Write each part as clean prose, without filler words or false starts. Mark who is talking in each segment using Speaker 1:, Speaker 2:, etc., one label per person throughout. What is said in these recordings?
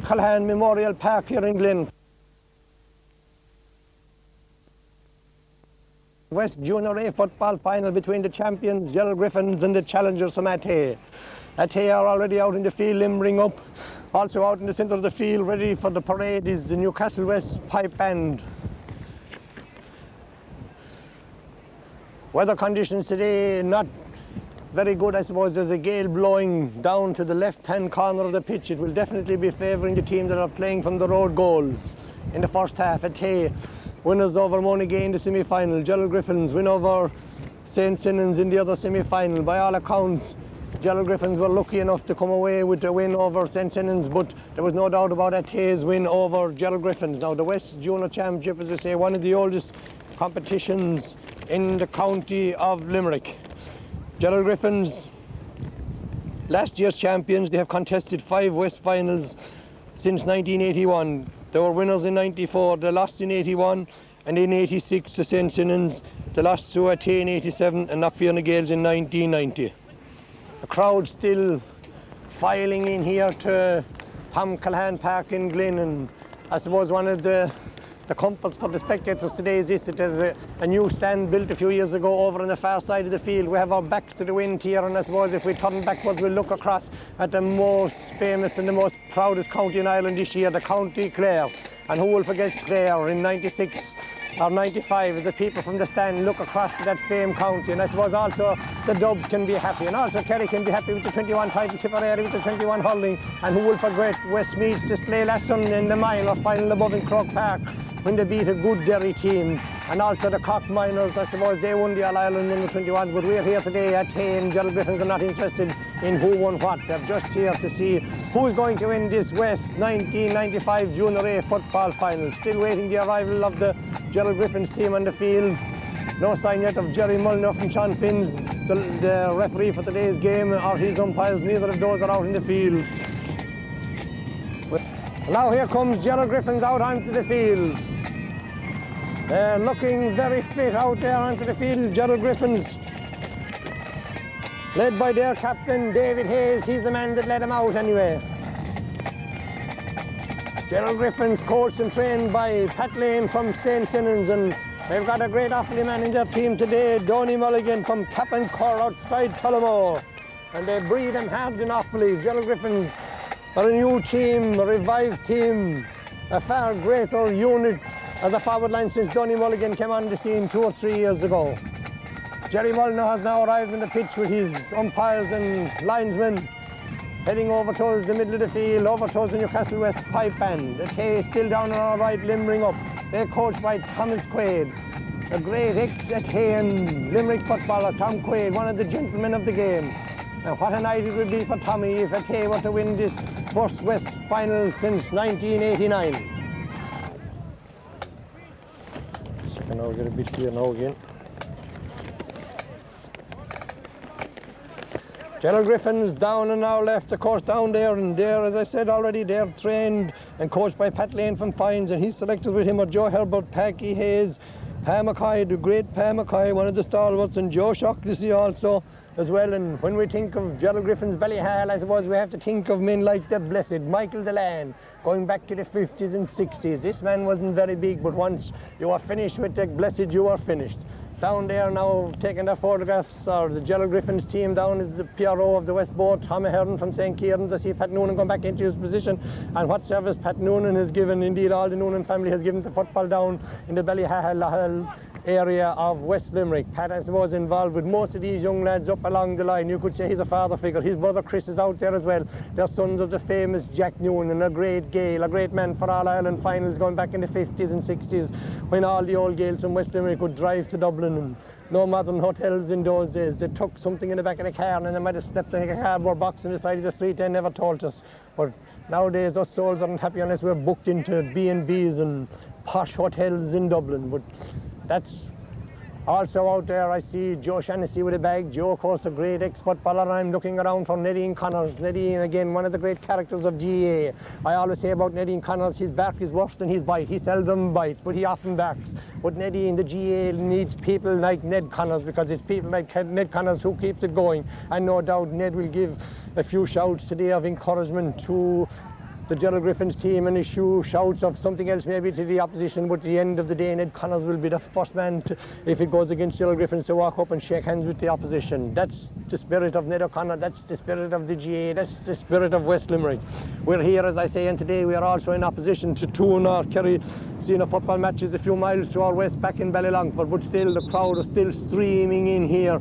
Speaker 1: Callahan Memorial Park here in Glin. West Junior A football final between the champions Gerald Griffins and the challengers from Athea. Athea are already out in the field limbering up. Also out in the centre of the field ready for the parade is the Newcastle West pipe band. Weather conditions today not very good, I suppose. There's a gale blowing down to the left-hand corner of the pitch. It will definitely be favouring the team that are playing from the road goals in the first half. Athea winners over Monaghan in the semi-final. Gerald Griffins win over St. Sinnans in the other semi-final. By all accounts, Gerald Griffins were lucky enough to come away with a win over St. Sinnans, but there was no doubt about Athea's win over Gerald Griffins. Now, the West Junior Championship, as I say, one of the oldest competitions in the county of Limerick. Gerald Griffins, last year's champions, they have contested 5 West finals since 1981. They were winners in 94, they lost in 81, and in 86 to St. Sinnans. They lost to Athea in 87 and Knockfiona Gales in 1990. The crowd still filing in here to Tom Callahan Park in Glin, and I suppose one of the comforts for the spectators today is this: that there's a new stand built a few years ago over on the far side of the field. We have our backs to the wind here, and I suppose if we turn backwards we'll look across at the most famous and the most proudest county in Ireland this year, the County Clare. And who will forget Clare in 96 or 95 as the people from the stand look across to that famed county. And I suppose also the Dubs can be happy, and also Kerry can be happy with the 21 title, Tipperary with the 21 hurling, and who will forget Westmeath's display last Sunday in the minor final above in Croke Park when they beat a good Derry team. And also the Cork Miners, I suppose they won the All-Ireland in the 21, but we're here today at Athea, and Gerald Griffins are not interested in who won what. They're just here to see who's going to win this West 1995 Junior A football final. Still waiting the arrival of the Gerald Griffins team on the field. No sign yet of Jerry Mulliner from Sean Finn's, the referee for today's game, or his umpires. Neither of those are out in the field. Now here comes Gerald Griffins out onto the field. They're looking very fit out there onto the field. Gerald Griffins, led by their captain David Hayes. He's the man that led them out anyway. Gerald Griffins, coached and trained by Pat Lane from St. Sinnans, and they've got a great Offaly man in their team today, Donny Mulligan from Cappancor outside Tullamore. And they breed him hard in Offaly. Gerald Griffins are a new team, a revived team, a far greater unit as a forward line since Donny Mulligan came on the scene 2 or 3 years ago. Jerry Mulliner has now arrived in the pitch with his umpires and linesmen, heading over towards the middle of the field, over towards the Newcastle West pipe band. The Athea is still down on our right, limbering up. They're coached by Thomas Quaid, a great ex-Athean Limerick footballer, Tom Quaid, one of the gentlemen of the game. And what a night it would be for Tommy if Athea were to win this first West final since 1989. Can now get a bit here now again. Gerald Griffins down and now left, of course, down there, and there, as I said already, they're trained and coached by Pat Lane from Pines, and his selectors with him are Joe Herbert, Packy Hayes, Pa Mackay, the great Pa Mackay, one of the stalwarts, and Joe Shockley also as well. And when we think of Gerald Griffins Ballyhale, I suppose we have to think of men like the blessed Michael Delan, going back to the 50s and 60s. This man wasn't very big, but once you are finished with the blessed, you are finished. Down there now, taking their photographs, are the Gerald Griffins team. Down is the PRO of the West Boat, Tom Ahern from St. Kieran's. I see Pat Noonan come back into his position, and what service Pat Noonan has given, indeed all the Noonan family has given to football down in the Ballyhale area of West Limerick. Pat, I suppose, involved with most of these young lads up along the line. You could say he's a father figure. His brother Chris is out there as well. They're sons of the famous Jack Noonan, a great Gael, a great man for All-Ireland finals going back in the 50s and 60s when all the old Gaels from West Limerick would drive to Dublin, and no modern hotels in those days. They took something in the back of the car and they might have slept in a cardboard box on the side of the street. They never told us. But nowadays us souls aren't happy unless we're booked into B&Bs and posh hotels in Dublin. But that's also out there. I see Joe Shaughnessy with a bag. Joe, of course, a great ex-footballer. I'm looking around for Nadine Connors. Nadine, again, one of the great characters of GAA. I always say about Nadine Connors, his bark is worse than his bite. He seldom bites, but he often barks. But Nadine, the GAA needs people like Ned Connors, because it's people like Ned Connors who keeps it going. And no doubt Ned will give a few shouts today of encouragement to the Gerald Griffins team and issue shouts of something else maybe to the opposition, but at the end of the day Ned Connors will be the first man to, if it goes against Gerald Griffins, to walk up and shake hands with the opposition. That's the spirit of Ned O'Connor, that's the spirit of the GAA, that's the spirit of West Limerick. We're here, as I say, and today we are also in opposition to two North Kerry senior football matches a few miles to our west back in Ballylongford, but still the crowd is still streaming in here.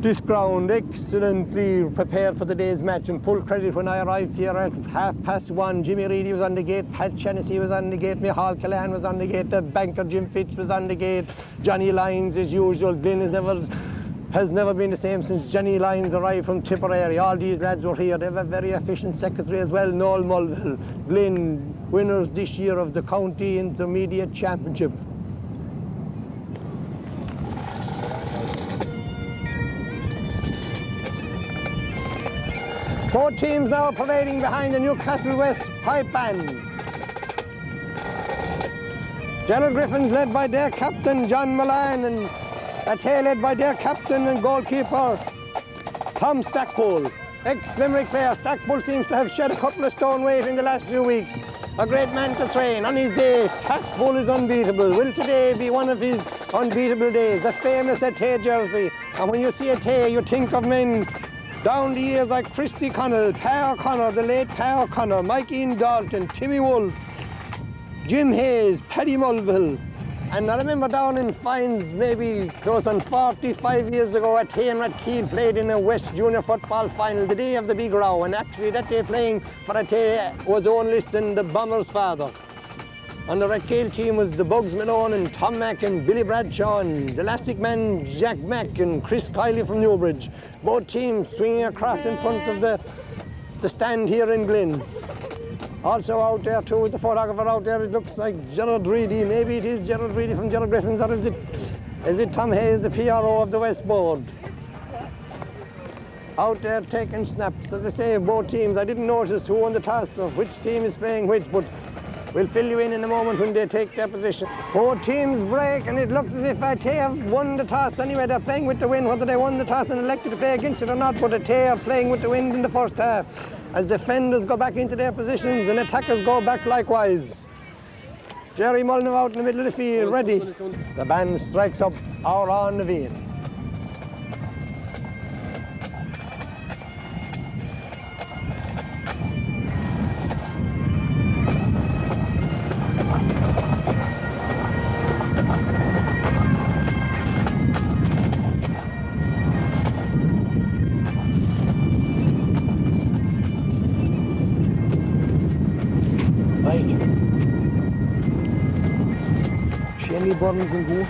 Speaker 1: This ground excellently prepared for the day's match, and full credit when I arrived here at 1:30. Jimmy Reedy was on the gate, Pat Shaughnessy was on the gate, Michal Callahan was on the gate, the banker Jim Fitz was on the gate, Johnny Lyons as usual. Glin has never been the same since Johnny Lyons arrived from Tipperary. All these lads were here. They have a very efficient secretary as well, Noel Mulvihill. Glin, winners this year of the County Intermediate Championship. Both teams now parading behind the Newcastle West pipe band. Gerald Griffins led by their captain John Mullane, and Athea led by their captain and goalkeeper Tom Stackpole. Ex-Limerick player, Stackpole seems to have shed a couple of stone weight in the last few weeks. A great man to train. On his day, Stackpole is unbeatable. Will today be one of his unbeatable days? The famous Athea jersey. And when you see Athea, you think of men down the years like Christy Connell, Pa O'Connor, the late Pa O'Connor, Mikey Ian Dalton, Timmy Wolfe, Jim Hayes, Paddy Mulvihill. And I remember down in Fines, maybe close on 45 years ago, Athea and Rathkeale played in a West Junior football final, the day of the big row. And actually that day playing for Athea was Owen Liston, the Bomber's father. On the Rathkeale team was the Bugs Malone and Tom Mack and Billy Bradshaw and the Elastic Man Jack Mack and Chris Kiley from Newbridge. Both teams swinging across in front of the stand here in Glin. Also out there too, with the photographer out there, it looks like Gerald Reedy. Maybe it is Gerald Reedy from Gerald Griffins, or is it Tom Hayes, the PRO of the West Board? Out there taking snaps. As I say, both teams, I didn't notice who won the toss or which team is playing which, but we'll fill you in a moment when they take their position. Both teams break, and it looks as if Athea have won the toss. Anyway, they're playing with the wind, whether they won the toss and elected to play against it or not, but Athea are playing with the wind in the first half. As defenders go back into their positions and attackers go back likewise. Jerry Mulligan out in the middle of the field, ready. The band strikes up Our On the Vein. Shelley Burns and Goose.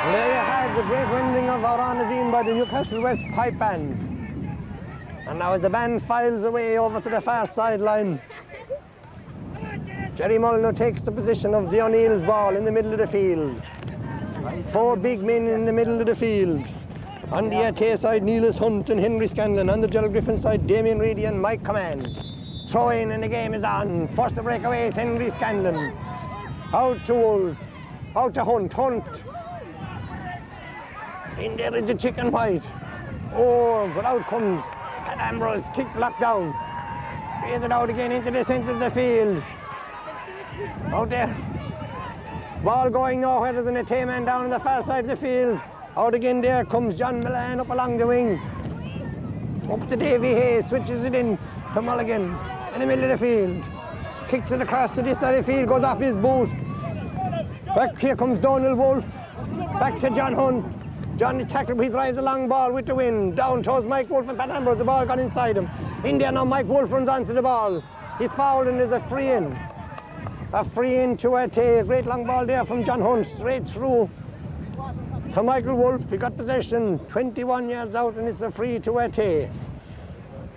Speaker 1: There you have the great winding of Our On the Vein by the Newcastle West pipe band. And now as the band files away over to the far sideline, Jerry Mulligan takes the position of the O'Neill's ball in the middle of the field. Four big men in the middle of the field. On the Athea side, Neelis Hunt and Henry Scanlon. On the Gerald Griffin side, Damien Reedy and Mike Command. Throw in and the game is on. First to break away is Henry Scanlon. Out to Wolf. Out to Hunt. Hunt. In there is the chicken white. Oh, but out comes Pat Ambrose. Kick blocked down. Plays it out again into the centre of the field. Out there. Ball going nowhere. There's an Athea man down on the far side of the field. Out again there comes John Mullane up along the wing. Up to Davy Hayes. Switches it in to Mulligan in the middle of the field. Kicks it across to this side of the field. Goes off his boot. Back here comes Donald Wolfe. Back to John Hunt. John the tackle, he drives a long ball with the wind. Down towards Mike Wolfe and Pat Ambrose. The ball got inside him. In there now Mike Wolfe runs onto the ball. He's fouled and there's a free in. A free in to Athea. Great long ball there from John Hunt. Straight through to Michael Wolfe. He got possession 21 yards out and it's a free to Athea.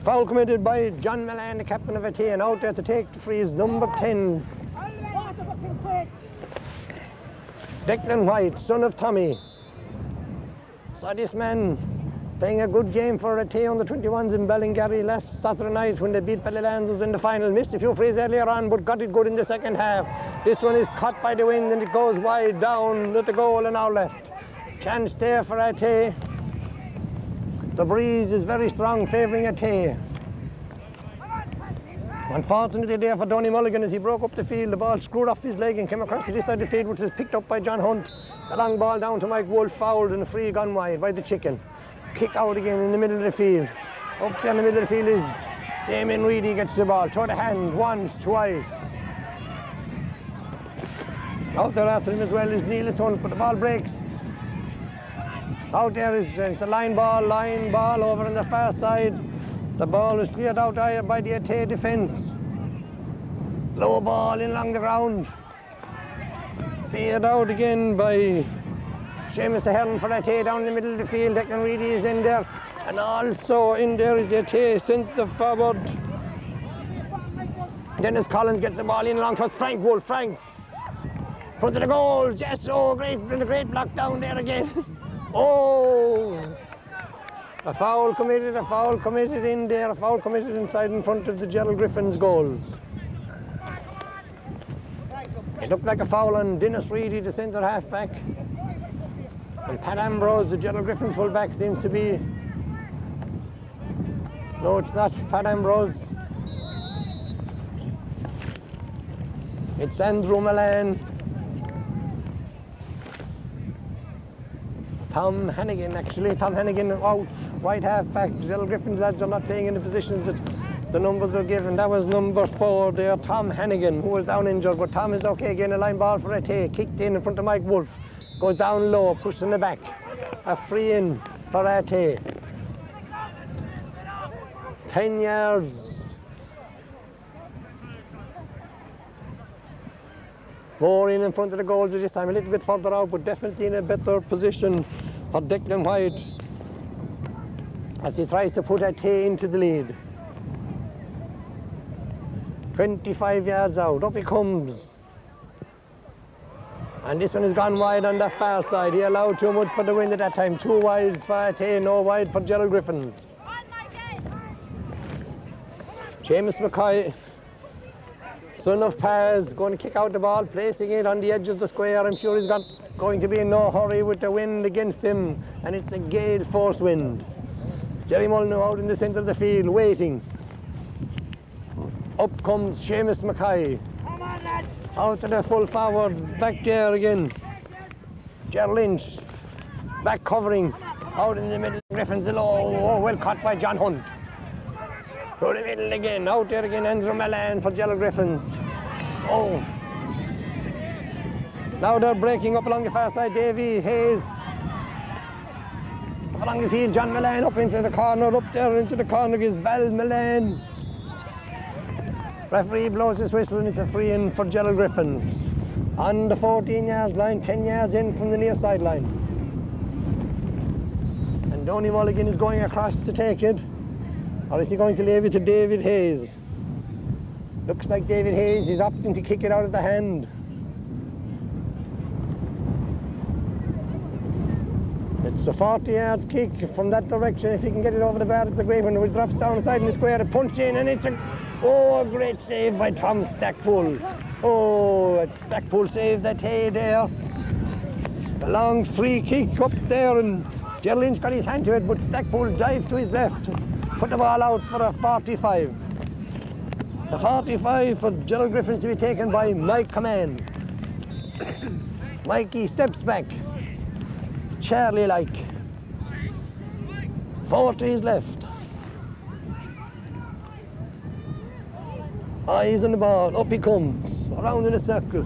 Speaker 1: Foul committed by John Mullane, the captain of Athea. And out there to take the free is number 10. Declan White, son of Tommy. So this man Playing a good game for Athea on the 21s in Ballingarry last Saturday night when they beat Ballylanders in the final. Missed a few frees earlier on, but got it good in the second half. This one is caught by the wind and it goes wide down at the goal and our left. Chance there for Athea. The breeze is very strong, favouring Athea. Unfortunately there for Donny Mulligan as he broke up the field, the ball screwed off his leg and came across to this side of the field, which was picked up by John Hunt. The long ball down to Mike Wolfe, fouled and a free gone wide by the chicken. Kick out again in the middle of the field. Up there in the middle of the field is Damien Reedy, gets the ball, throw the hand once, twice. Out there after him as well is Neil Hunt, but the ball breaks. Out there is the line ball over on the far side. The ball is cleared out by the Athea defence. Low ball in along the ground. Cleared out again by Seamus Ahern for Athea down in the middle of the field. Declan Reedy is in there. And also in there is Athea centre forward. Dennis Collins gets the ball in along towards Frank Wolfe. Frank, front of the goals. Yes, oh, great block down there again. Oh! A foul committed in there, a foul committed inside in front of the Gerald Griffins goals. It looked like a foul on Dennis Reedy, the centre half back. And Pat Ambrose, the Gerald Griffins full back, seems to be... No, it's not Pat Ambrose. It's Andrew Milan. Tom Hannigan, actually. Tom Hannigan out, right half back. The Gerald Griffins lads are not playing in the positions that the numbers are given. That was number 4 there, Tom Hannigan, who was down injured, but Tom is okay again. A line ball for Athea, kicked in front of Mike Wolfe. Goes down low, pushed in the back. A free in for Athea. 10 yards. More in front of the goals this time, a little bit further out, but definitely in a better position for Declan White as he tries to put Athea into the lead. 25 yards out, up he comes. And this one has gone wide on the far side. He allowed too much for the wind at that time. 2 wides for Athea, no wide for Gerald Griffins. Seamus McCoy, son of Paz, going to kick out the ball, placing it on the edge of the square. I'm sure he's going to be in no hurry with the wind against him, and it's a gale force wind. Jerry Mulligan out in the centre of the field, waiting. Up comes Seamus McCoy. Out to the full forward, back there again. Gerald Lynch, back covering, out in the middle. Griffins low, well caught by John Hunt. Through the middle again, out there again, Andrew Milan for Gerald Griffins. Oh. Now they're breaking up along the far side. Davy Hayes. Up along the field, John Milan up into the corner, up there into the corner is Val Milan. Referee blows his whistle and it's a free in for Gerald Griffins. On the 14 yards line, 10 yards in from the near sideline. And Donny Mulligan is going across to take it. Or is he going to leave it to David Hayes? Looks like David Hayes is opting to kick it out of the hand. It's a 40 yards kick from that direction. If he can get it over the bar, it's a great one. It drops down inside in the square, it punch in, and it's a great save by Tom Stackpool. Oh, Stackpool saved that hay there. A long free kick up there, and Gerald Lynch got his hand to it, but Stackpool dived to his left. Put the ball out for a 45. The 45 for Gerald Griffins to be taken by Mike Command. Mikey steps back. Charlie-like. 4 to his left. Eyes on the ball. Up he comes. Around in a circle.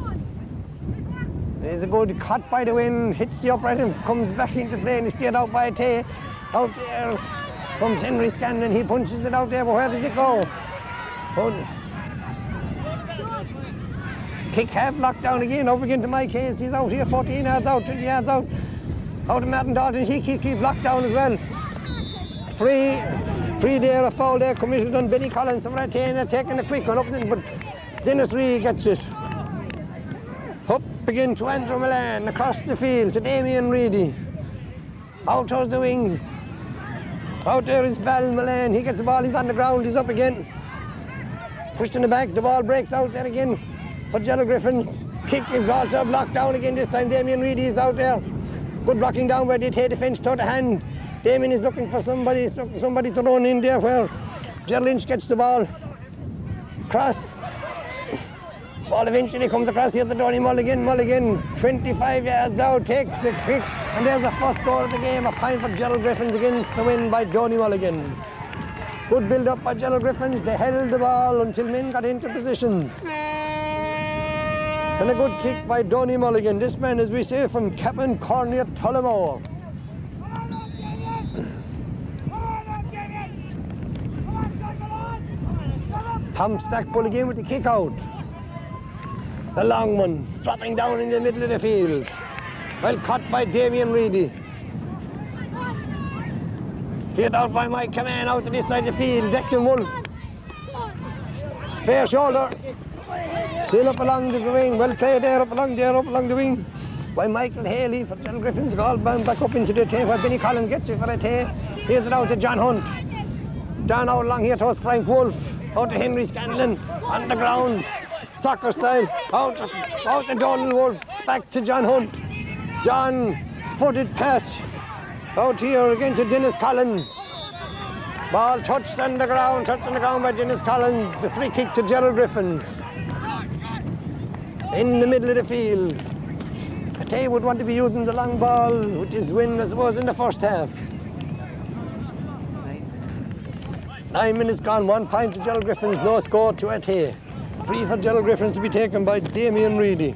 Speaker 1: There's a good cut by the wind. Hits the upright and comes back into play and is cleared out by Athea. Out there comes Henry Scanlon. He punches it out there, but where does it go? Kick half locked down again. Over again to Mike Hayes. He's out here 14 yards out, 20 yards out. Out to Martin Dalton. He keeps locked down as well. Free there, a foul there committed on Benny Collins. From Athea taking a quick one up, but Dennis Reedy gets it. Up again to Andrew Milan, across the field to Damien Reedy. Out towards the wing. Out there is Balmalan. He gets the ball, he's on the ground, he's up again. Pushed in the back, the ball breaks out there again for Gerald Griffins. Kick is also blocked down again this time. Damien Reedy is out there. Good blocking down by the Athea defence, toe to hand. Damien is looking for somebody to run in there where Gerald Lynch gets the ball. Cross. Ball eventually comes across here to Donny Mulligan. Mulligan, 25 yards out, takes a kick, and there's the first goal of the game. A point for Gerald Griffins against the win by Donny Mulligan. Good build up by Gerald Griffins. They held the ball until men got into positions. And a good kick by Donny Mulligan. This man, as we say, from Captain Cornea Tullamore. Tom Stackpole again with the kick out. The long one, dropping down in the middle of the field. Well caught by Damien Reedy. Cleared out by Mike Kaman out to this side of the field. Declan Wolf. Fair shoulder. Still up along the wing. Well played there, up along the wing. By Michael Haley for Gerald Griffins. Ball bound back up into the Athea where Benny Collins gets it for Athea. Here's it out to John Hunt. Down out along here towards Frank Wolf. Out to Henry Scanlon. On the ground. Soccer style. Out to Donald Wolf. Back to John Hunt. John footed pass. Out here again to Dennis Collins. Ball touched on the ground by Dennis Collins. The free kick to Gerald Griffins. In the middle of the field. Athea would want to be using the long ball, which is win, I suppose, in the first half. 9 minutes gone, 1 point to Gerald Griffins, no score to Athea. Free for Gerald Griffins to be taken by Damien Reedy.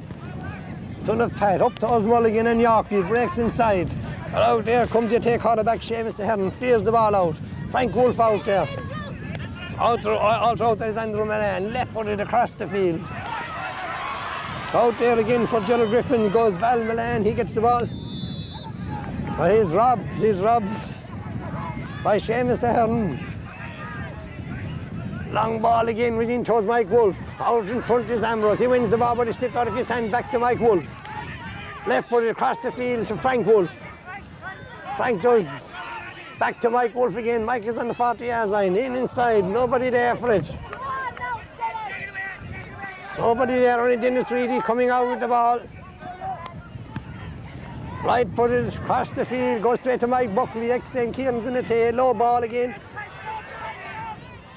Speaker 1: Son of Pat, up to Mulligan and Yorkie, breaks inside. And out there comes the Athea quarterback, Seamus Ahern, clears the ball out. Frank Wolf out there. Also out there is Andrew Moran, left-footed across the field. Out there again for Gerald Griffin goes Val Milan, he gets the ball. But he's robbed by Seamus Ahern. Long ball again within towards Mike Wolf. Out in front is Ambrose. He wins the ball, but he slipped out of his hand back to Mike Wolf. Left footed across the field to Frank Wolf. Frank does back to Mike Wolf again. Mike is on the 40-yard line. In inside. Nobody there for it. Nobody there. Only Dennis Reedy coming out with the ball. Right footed across the field. Goes straight to Mike Buckley. Ex-St. Kieran's in the tail. Low ball again.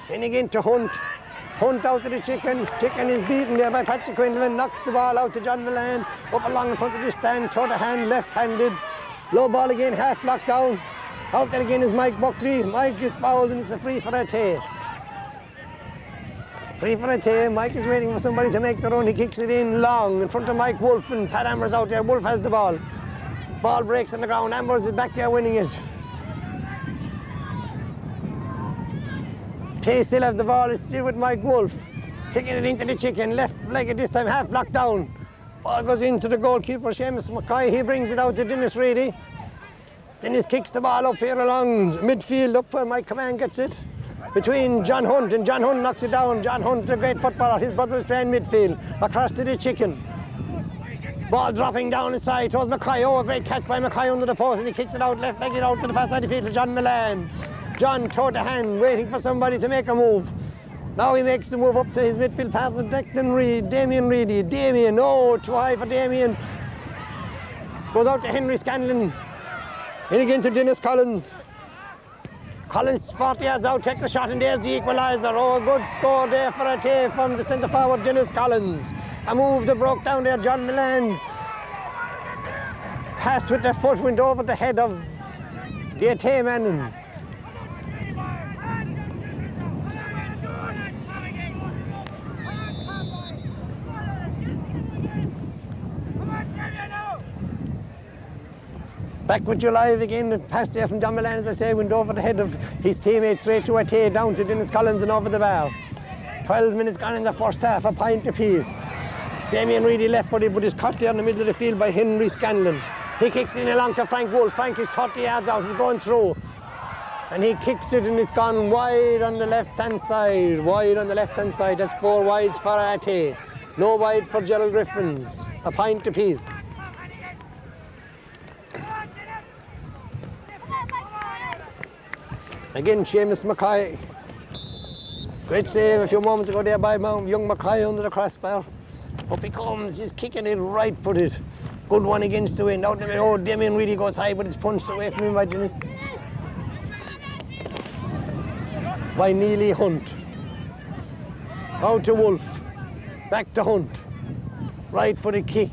Speaker 1: In again to Hunt. Hunt out to the Chicken. Chicken is beaten there by Patrick Quinlan. Knocks the ball out to John Milan. Up along in front of the stand. Throw the hand, left-handed. Low ball again, half blocked down. Out there again is Mike Buckley. Mike is fouled and it's a free for Athea. Free for Athea. Mike is waiting for somebody to make the run. He kicks it in long in front of Mike Wolf and Pat Ambrose out there. Wolf has the ball. Ball breaks on the ground. Ambrose is back there winning it. Tay still has the ball, it's still with Mike Wolf. Kicking it into the Chicken, left leg at this time, half blocked down. Ball goes into the goalkeeper, Seamus McCoy. He brings it out to Dennis Reedy. Dennis kicks the ball up here along midfield, up where Mike Command gets it. Between John Hunt, and John Hunt knocks it down. John Hunt, a great footballer. His brother is playing midfield, across to the Chicken. Ball dropping down inside towards McCoy. Oh, a great catch by McCoy under the post, and he kicks it out, left leg it out to the far side of the field to John Milan. John towed the hand, waiting for somebody to make a move. Now he makes the move up to his midfield pass with Declan Reed, Damien Reedy. Damien, oh, too high for Damien. Goes out to Henry Scanlon. In again to Dennis Collins. Collins 40 yards out, takes the shot, and there's the equaliser. Oh, a good score there for Athea from the centre forward, Dennis Collins. A move that broke down there, John Milan's pass with the foot went over the head of the Athea man. Back with you live again, the pass there from John Milan, as I say, went over the head of his teammate straight to Athea, down to Dennis Collins and over the bar. 12 minutes gone in the first half, a point apiece. Damien Reedy left footed, but is caught there in the middle of the field by Henry Scanlon. He kicks in along to Frank Wolf. Frank is 30 yards out, he's going through. And he kicks it and it's gone wide on the left-hand side. Wide on the left-hand side, that's 4 wides for Athea. No wide for Gerald Griffins, a point apiece. Again, Seamus Mackay. Great save a few moments ago there by young Mackay under the crossbar. Up he comes, he's kicking it right footed. Good one against the wind. Out the way, oh, Damien really goes high, but it's punched away from him by Dennis. By Neely Hunt. Out to Wolf. Back to Hunt. Right footed kick.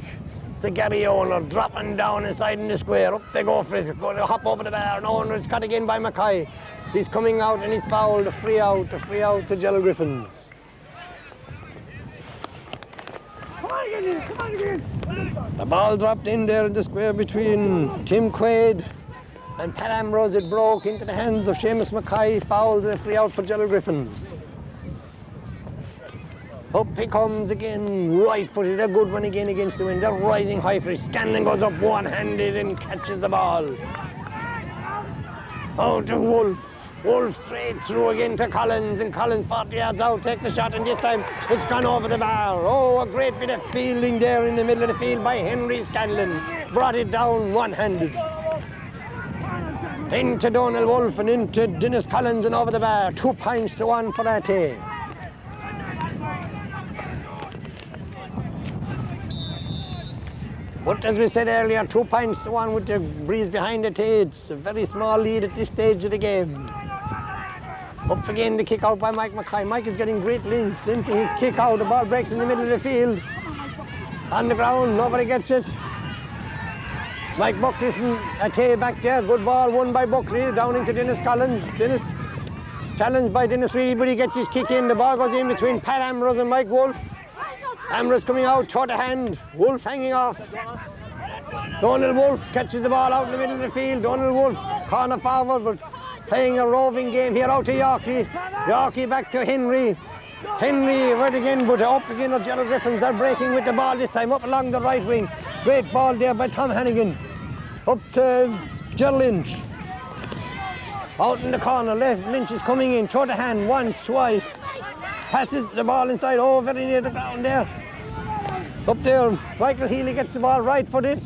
Speaker 1: It's a Gary Owner dropping down inside in the square. Up they go for it. Going to hop over the bar. And Owner is cut again by Mackay. He's coming out and he's fouled. A free out to Gerald Griffins. Come on again. The ball dropped in there in the square between Tim Quaid and Pat Ambrose. It broke into the hands of Seamus Mackay. Fouled. A free out for Gerald Griffins. Up he comes again, right footed, a good one again against the wind. They're rising high for it. Scanlon goes up one-handed and catches the ball. Out to Wolf. Wolf straight through again to Collins, and Collins 40 yards out, takes a shot, and this time it's gone over the bar. Oh, a great bit of fielding there in the middle of the field by Henry Scanlon. Brought it down one-handed. Into Donald Wolf and into Dennis Collins and over the bar. 2 points to 1 for Athea. But as we said earlier, 2 points to 1 with the breeze behind the It's a very small lead at this stage of the game. Up again, the kick out by Mike Mackay. Mike is getting great lengths into his kick out. The ball breaks in the middle of the field. On the ground, nobody gets it. Mike Buckley from Athea back there. Good ball won by Buckley down into Dennis Collins. Dennis challenged by Dennis Reedy, but he gets his kick in. The ball goes in between Pat Ambrose and Mike Wolf. Ambrose coming out, short of hand. Wolf hanging off. Donald Wolf catches the ball out in the middle of the field. Donald Wolf, corner forward, but playing a roving game here out to Yorkie. Yorkie back to Henry. Henry right again, but up again of Gerald Griffins. They're breaking with the ball this time, up along the right wing. Great ball there by Tom Hannigan. Up to Gerald Lynch. Out in the corner, left. Lynch is coming in, short of hand, once, twice. Passes the ball inside, oh, very near the ground there. Up there, Michael Healy gets the ball right footed.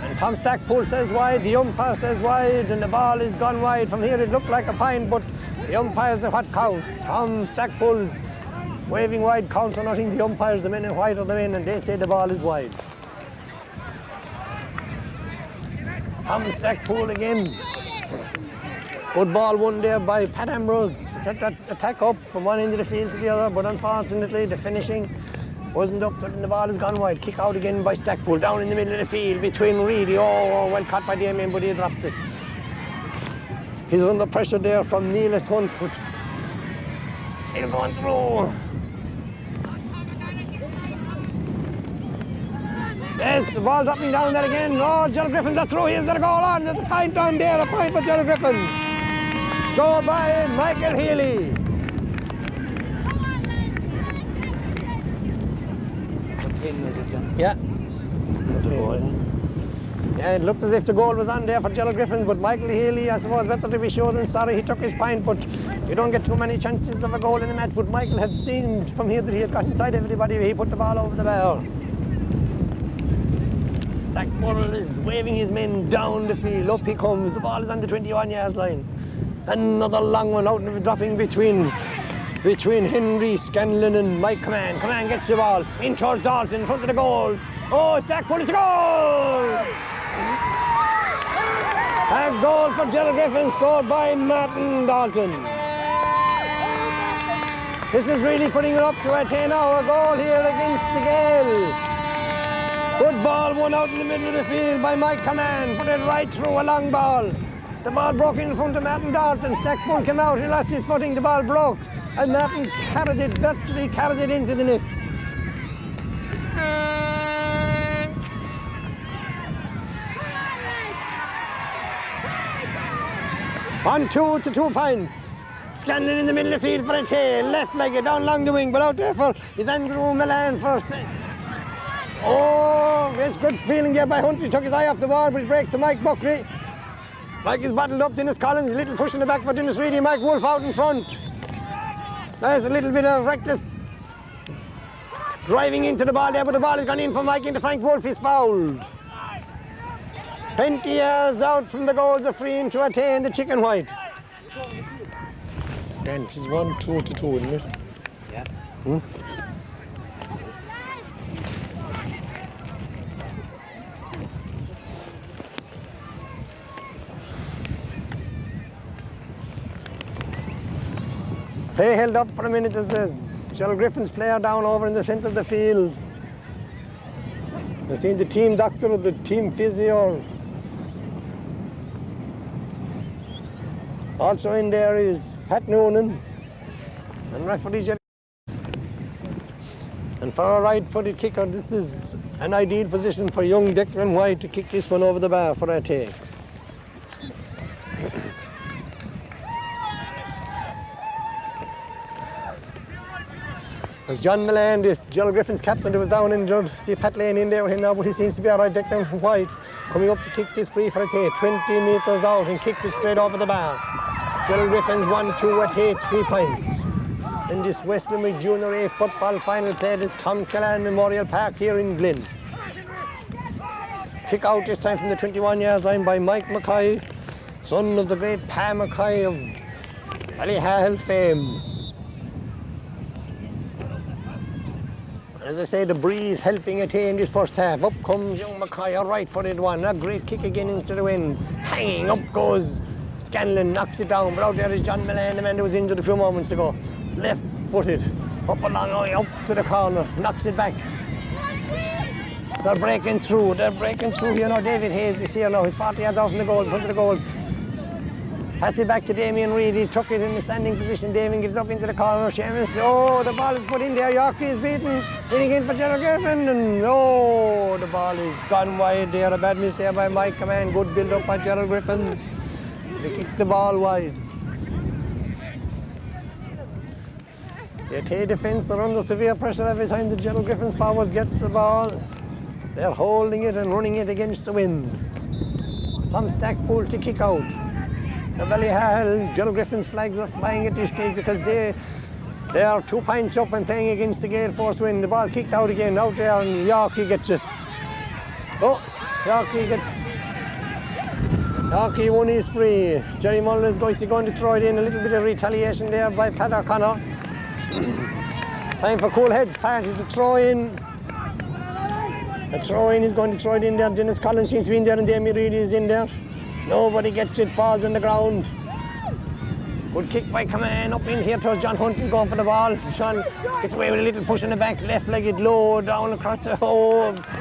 Speaker 1: And Tom Stackpool says wide, the umpire says wide, and the ball is gone wide. From here it looked like a pine, but the umpires are what count. Tom Stackpool's waving wide counts or nothing. The umpires, the men in white are the men, and they say the ball is wide. Tom Stackpool again. Good ball won there by Pat Ambrose. Set that attack up from one end of the field to the other, but unfortunately the finishing wasn't up, and the ball has gone wide. Kick out again by Stackpool, down in the middle of the field between Reedy. Oh, well caught by Damien, but he drops it. He's under pressure there from Neelis Hunt, but he'll go on through. Yes, the ball dropping down there again. Oh, Gerald Griffins are through. Here's the goal on. There's a point down there, a point for Gerald Griffins. Go by Michael Healy. Yeah. Yeah, it looked as if the goal was on there for Gerald Griffins, but Michael Healy, I suppose, better to be sure than sorry. He took his point, but you don't get too many chances of a goal in a match. But Michael had seen from here that he had got inside everybody. He put the ball over the bar. Stackpool is waving his men down the field. Up he comes. The ball is on the 21-yard line. Another long one out and dropping between Henry Scanlon and Mike Command. Command gets the ball in towards Dalton in front of the goal. Oh, Stackpool, it's a goal! A goal for Gerald Griffin, scored by Martin Dalton. This is really putting it up to a 10-hour goal here against the Gale. Good ball won out in the middle of the field by Mike Command. Put it right through a long ball. The ball broke in front of Martin Dalton. Stackpool came out, he lost his footing, the ball broke. And Martin carried it, virtually carried it into the net. On 2 to 2 points. Scanlon in the middle of the field for a tail. Left-legged down along the wing, but out there for is Andrew Milan first. Oh, there's good feeling there by Hunt. He took his eye off the ball, but he breaks to Mike Buckley. Mike is bottled up. Dennis Collins, a little push in the back for Dennis Reedy. Mike Wolf out in front. There's a little bit of reckless driving into the ball there, but the ball has gone in for Mike into Frank Wolf. He's fouled. 20 yards out from the goals of free into Athea in the chicken white. And it's 1-2 to 2, isn't it?
Speaker 2: Yeah.
Speaker 1: Play held up for a minute as the Gerald Griffins player down over in the centre of the field. I've seen the team doctor or the team physio. Also in there is Pat Noonan and referee Gerald. And for a right-footed kicker, this is an ideal position for young Declan White to kick this one over the bar for a take. As John Milan, this Gerald Griffins captain, who was down injured, see Pat Lane in there with him now, but he seems to be alright. Declan White coming up to kick this free for a take, 20 metres out and kicks it straight over the bar. Gerald Griffins 1-2 at 8, 3 points. In this West Limerick Junior A football final played at Tom Killan Memorial Park here in Glin. Kick out this time from the 21 yards line by Mike Mackay, son of the great Pa Mackay of Ballyhale fame. As I say, the breeze helping Athea in this first half. Up comes young Mackay, a right-footed one. A great kick again into the wind. Hanging, up goes Scanlon, knocks it down. But out there is John Milan, the man who was injured a few moments ago. Left-footed, up along, up to the corner, knocks it back. They're breaking through here now. David Hayes is here now. He's 40 yards out from the goal, in front of the goal. Pass it back to Damien Reid. He took it in the standing position. Damien gets up into the corner. Seamus, oh, the ball is put in there. Yorkie is beaten. Hitting in for Gerald Griffin. And oh, the ball is gone wide there. A bad miss there by Mike Command. Good build up by Gerald Griffins. They kicked the ball wide. The Athea defence are under severe pressure every time the Gerald Griffins forwards gets the ball. They're holding it and running it against the wind. From Stackpool to kick out. The Ballyhale Gerald Griffins flags are flying at this stage because they are 2 points up and playing against the gale force wind. The ball kicked out again, out there, and Yorkie gets it. Oh, Yorkie won his spree. Jerry Mullen is going to throw it in. A little bit of retaliation there by Pat O'Connor. Time for cool heads. Pat is a throw in. A throw in, he's going to throw it in there. Dennis Collins seems to be in there and Damien Reid is in there. Nobody gets it, falls on the ground. Good kick by Command, up in here towards John Hunt, he's going for the ball. Sean gets away with a little push in the back, left-legged low, down across the,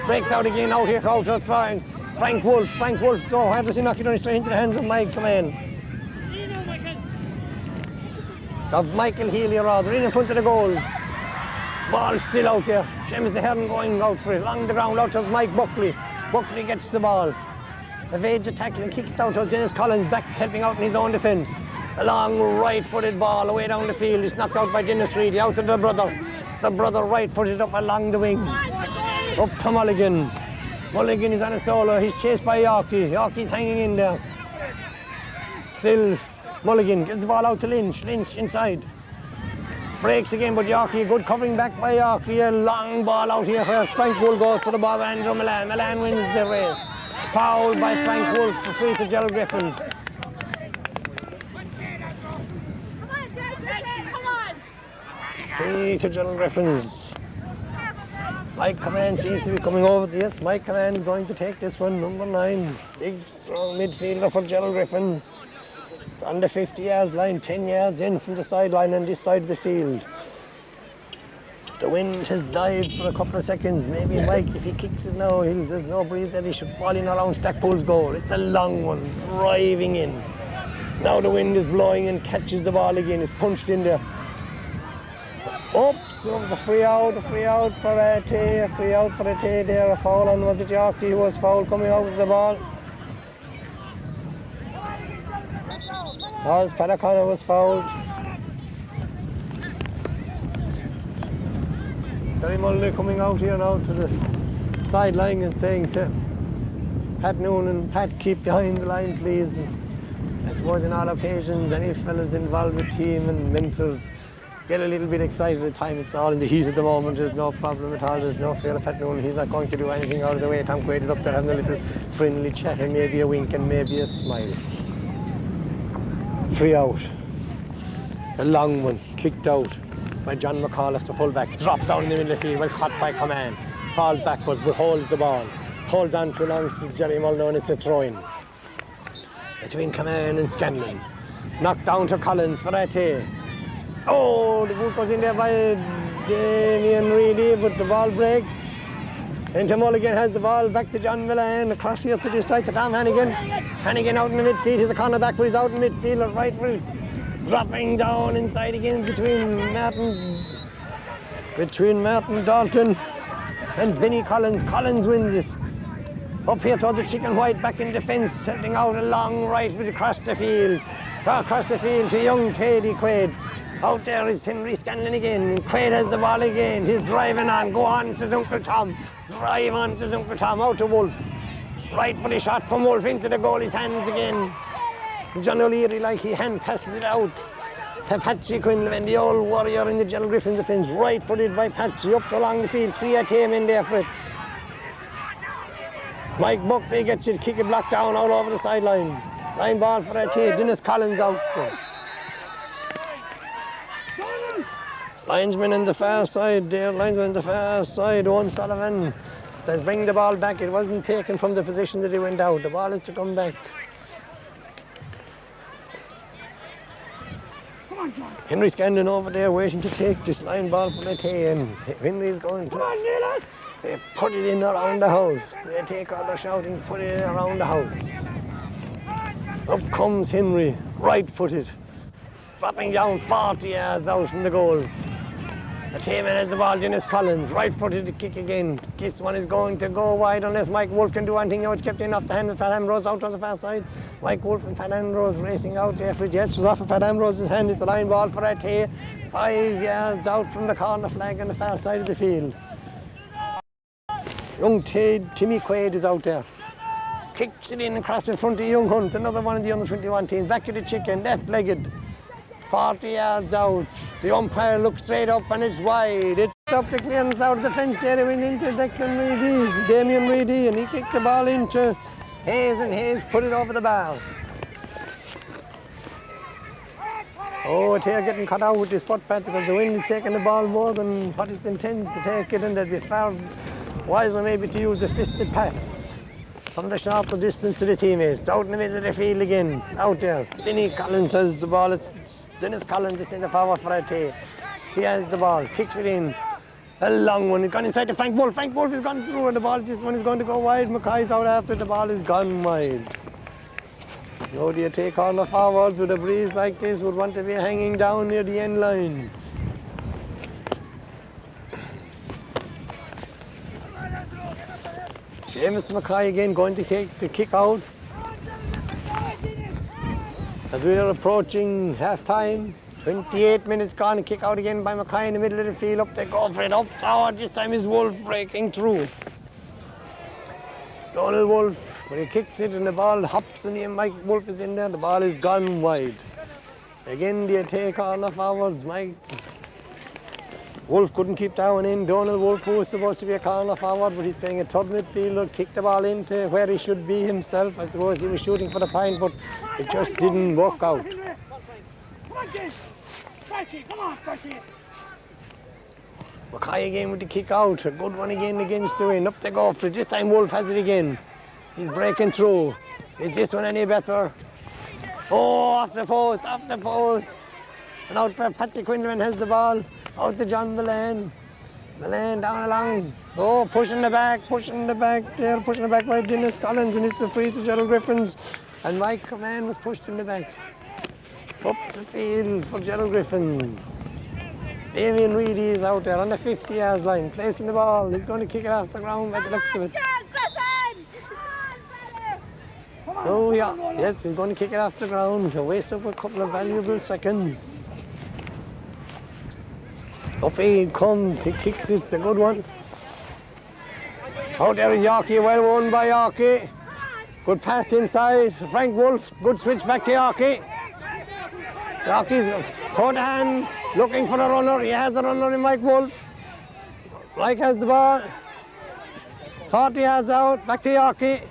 Speaker 1: breaks out again, out here, out just fine. Frank Wolf, so hard does he knock it on straight into the hands of Mike Command. Of Michael Healy rather, in front of the goal. Ball still out there. Seamus Ahern going out for it, along the ground, out towards Mike Buckley. Buckley gets the ball. Evades the tackle and kicks down to Dennis Collins, back helping out in his own defence. A long right-footed ball away down the field. It's knocked out by Dennis Reid, out to the brother. The brother right-footed up along the wing. Up to Mulligan. Mulligan is on a solo. He's chased by Yorkie. Yorkie's hanging in there. Still, Mulligan gives the ball out to Lynch. Lynch inside. Breaks again, but Yorkie, good covering back by Yorkie. A long ball out here where Frank Wool goes for the ball by Andrew Milan. Milan wins the race. Foul by Frank Wolf for free to Gerald Griffins. Free to Gerald Griffins. Mike Command seems to be coming over. Yes, Mike Command is going to take this one. Number 9. Big, strong midfielder for Gerald Griffins. It's on the 50 yards line, 10 yards in from the sideline on this side of the field. The wind has died for a couple of seconds. Maybe Mike, if he kicks it now, there's no breeze there, he should fall in around Stackpool's goal. It's a long one, driving in. Now the wind is blowing and catches the ball again. It's punched in there. Oops, there was a free out for Athea, there. A foul on, was it Yorkie who was fouled coming out of the ball? No, Pat O'Connor was fouled. Terry Mullen coming out here now to the sideline and saying to Pat Noonan, Pat, keep behind the line please. And I suppose in all occasions any fellas involved with team and mentors get a little bit excited at the time. It's all in the heat at the moment. There's no problem at all. There's no fear of noon. He's not going to do anything out of the way. Tom Quaid is up there having a little friendly chat and maybe a wink and maybe a smile. 3 out. A long one, kicked out by John McAuliffe, the full-back. Drops down in the middle of the field, well caught by Command. Falls backwards but holds the ball. Holds on for long, says Jerry Muldoon, it's a throw-in. Between Command and Scanlon. Knocked down to Collins for Athea. Oh, the boot goes in there by Damien Reedy, but the ball breaks. Into Mulligan has the ball back to John Millan, across here to this side to Tom Hannigan. Hannigan out in the midfield, he's a corner back, but he's out in midfield, right for it. Dropping down inside again between Martin Dalton and Vinnie Collins. Collins wins it. Up here towards the Chicken White, back in defence, setting out a long right with across the field. Across the field to young Teddy Quaid. Out there is Henry Scanlon again. Quaid has the ball again. He's driving on. Go on, says Uncle Tom. Drive on, says Uncle Tom. Out to Wolf. Right for the shot from Wolf into the goalie's hands again. John O'Leary, like he hand passes it out to Patsy Quinlan, the old warrior in the Gerald Griffins defence. Right footed by Patsy up along the field. 3 at him in there for it. Mike Buckley gets it, kick it blocked down all over the sideline. Line ball for Athea. Dennis Collins out. Linesman on the far side there, linesman on the far side, Owen Sullivan says bring the ball back. It wasn't taken from the position that he went out. The ball is to come back. Henry Scanlon over there waiting to take this line ball for Athea, and Henry's going to say put it in around the house. They take all the shouting, put it in around the house. Up comes Henry, right-footed, dropping down 40 yards out from the goal. Athea has the ball, Dennis Collins, right-footed to kick again. This one is going to go wide unless Mike Wolf can do anything. Now it's kept in off the hand of Pat Ambrose out on the far side. Mike Wolf and Pat Ambrose racing out there for it. Yes, it's off of Pat Ambrose's hand. It's the line ball for Athea. 5 yards out from the corner flag on the far side of the field. Young Timmy Quaid is out there. Kicks it in across in front of Young Hunt, another one of the under-21 teams. Back to the chicken, left-legged. 40 yards out. The umpire looks straight up and it's wide. It's up the clearance out of the fence there. It went into Damien Reedy, and he kicked the ball into Hayes, and Hayes put it over the bar. Oh, Athea getting cut out with his footpad because the wind is taking the ball more than what it intends to take it, and they'd be far wiser maybe to use a fisted pass from the sharper distance to the teammates. Out in the middle of the field again, out there. Denny Collins has the ball. It's Dennis Collins is in the power for Athea. He has the ball, kicks it in. A long one, it's gone inside to Frank Wolf. Frank Wolf has gone through, and the ball, this one is going to go wide. Mackay's out after the ball is gone wide. How do you take on the forwards with a breeze like this? Would want to be hanging down near the end line. Seamus Mackay again going to take the kick out. As we are approaching half-time, 28 minutes gone, a kick out again by Mackay in the middle of the field. Up they go for it, up forward. This time is Wolf breaking through. Donald Wolf, when he kicks it and the ball hops and Mike Wolf is in there, the ball is gone wide. Again, the take on the forwards. Mike Wolf couldn't keep that one in. Donald Wolf, who was supposed to be a corner forward, but he's playing a third midfielder, kicked the ball into where he should be himself. I suppose he was shooting for the point, but it just didn't work out. Mackay again with the kick out. A good one again against the wind. Up they go for it. This time Wolf has it again. He's breaking through. Is this one any better? Oh, off the post, off the post. And out for Patsy Quinlan has the ball. Out to John Millan. Millan down along. Oh, pushing the back there. Pushing the back by Dennis Collins, and it's a free to Gerald Griffins. And Mike Command was pushed in the back. Up the field for Gerald Griffins. Damien Reedy is out there on the 50-yard line, placing the ball. He's going to kick it off the ground by the looks of it. Oh yeah, yes, he's going to kick it off the ground to waste up a couple of valuable seconds. Up he comes, he kicks it, it's a good one. Out there is Yorkie, well won by Yorkie. Good pass inside, Frank Wolf, good switch back to Yorkie. Yorkie's third hand, looking for a runner. He has a runner in Mike Wolf. Mike has the ball. 30 yards out, back to Yorkie.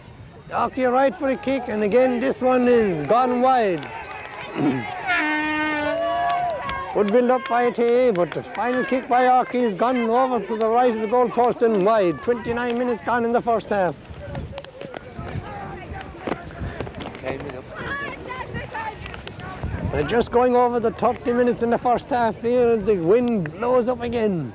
Speaker 1: Yorkie right for a kick, and again this one is gone wide. Good build up by Athea, but the final kick by Yorkie is gone over to the right of the goal post and wide. 29 minutes gone in the first half. They're just going over the 30 minutes in the first half here as the wind blows up again.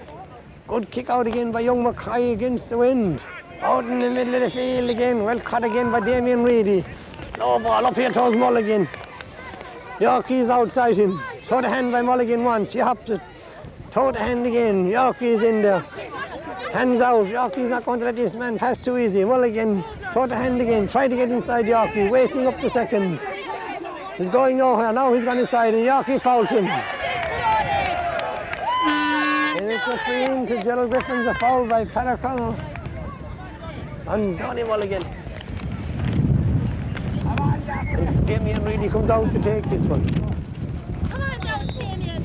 Speaker 1: Good kick out again by young Mackay against the wind. Out in the middle of the field again, well cut again by Damien Reedy. Low ball up here towards Mulligan. Yorkie's outside him. Throw the hand by Mulligan once, he hops it. Throw the hand again, Yorkie's in there. Hands out, Yorkie's not going to let this man pass too easy. Mulligan, throw the hand again, try to get inside Yorkie, wasting up the seconds. He's going nowhere, now he's gone inside and Yorkie fouls him. And it's a free in to Gerald Griffins, a foul by Paddock Connell. And Donny Mulligan. And Damien really comes out to take this one.
Speaker 2: Come on down, Damien.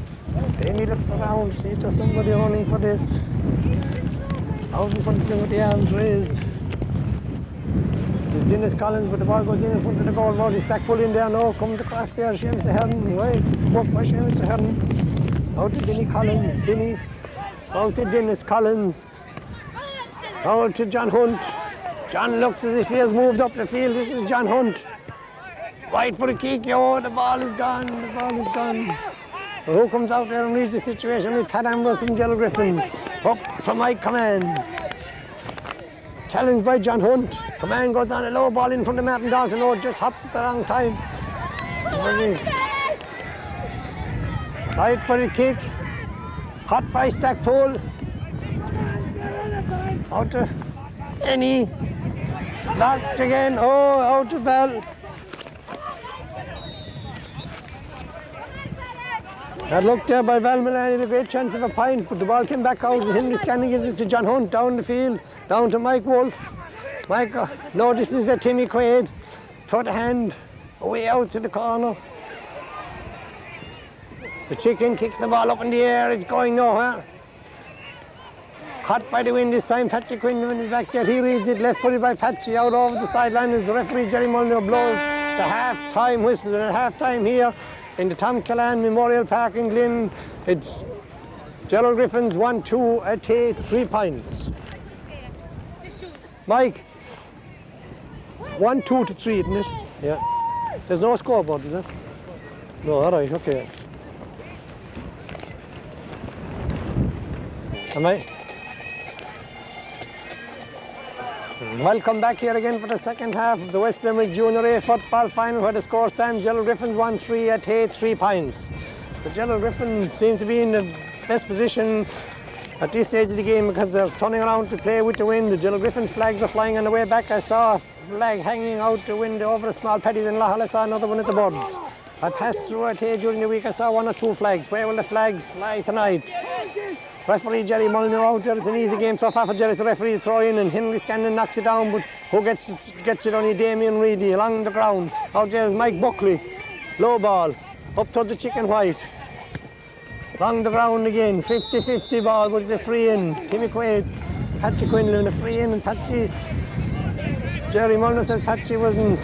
Speaker 1: Damien looks around, see if there's somebody running for this. Out in front of him with the arms raised. There's Dennis Collins, but the ball goes in front of the goal. He's stack full in there now. Comes across there, Seamus Ahern. Right, work by Seamus Ahern. Out to Denny Collins. Denny. Out to Dennis Collins. Out to John Hunt. John looks as if he has moved up the field. This is John Hunt. Right for the kick. Oh, the ball is gone. The ball is gone. So who comes out there and reads the situation? It's Pat Ambrose and Gerald Griffins. Up for Mike Command. Challenged by John Hunt. Command goes on a low ball in front of Martin Dalton. Oh, just hops at the wrong time. Right for the kick. Hot by Stackpole. Out to Any. Blocked again. Oh, out to Bell. That looked there by Val Milan, had a great chance of a point, but the ball came back out and Henry Scanning gives it to John Hunt down the field, down to Mike Wolf. Mike, no, this is a Timmy Quaid. Throw the hand away out to the corner. The chicken kicks the ball up in the air, it's going nowhere. Caught by the wind this time, Patsy Quinlan is back there, he reads it, left footed by Patsy, out over the sideline as the referee Jerry Molyneux blows the half-time whistle. And at half-time here in the Tom Killan Memorial Park in Glin, it's Gerald Griffins 1-2, Athea 3 points. Mike, 1-2 to 3, isn't it? Yeah. There's no scoreboard, is there? No, all right, okay. Am I? Welcome back here again for the second half of the West Limerick Junior A football final, where the score stands Gerald Griffins 1-3, Athea 3 points. The Gerald Griffins seem to be in the best position at this stage of the game because they're turning around to play with the wind. The Gerald Griffins flags are flying on the way back. I saw a flag hanging out the window over the small paddies in Lahal. I saw another one at the Buds. I passed through Athea during the week. I saw 1 or 2 flags. Where will the flags fly tonight? Referee Jerry Molyneux out there. It's an easy game so far for Jerry. The referee throw in and Henry Scanlon knocks it down, but who gets it only Damien Reedy along the ground. Out there is Mike Buckley. Low ball. Up to the chicken white. Along the ground again. 50-50 ball, but it's a free in. Timmy Quaid, Patsy Quinlan, a free in, and Patsy. Jerry Molyneux says Patsy wasn't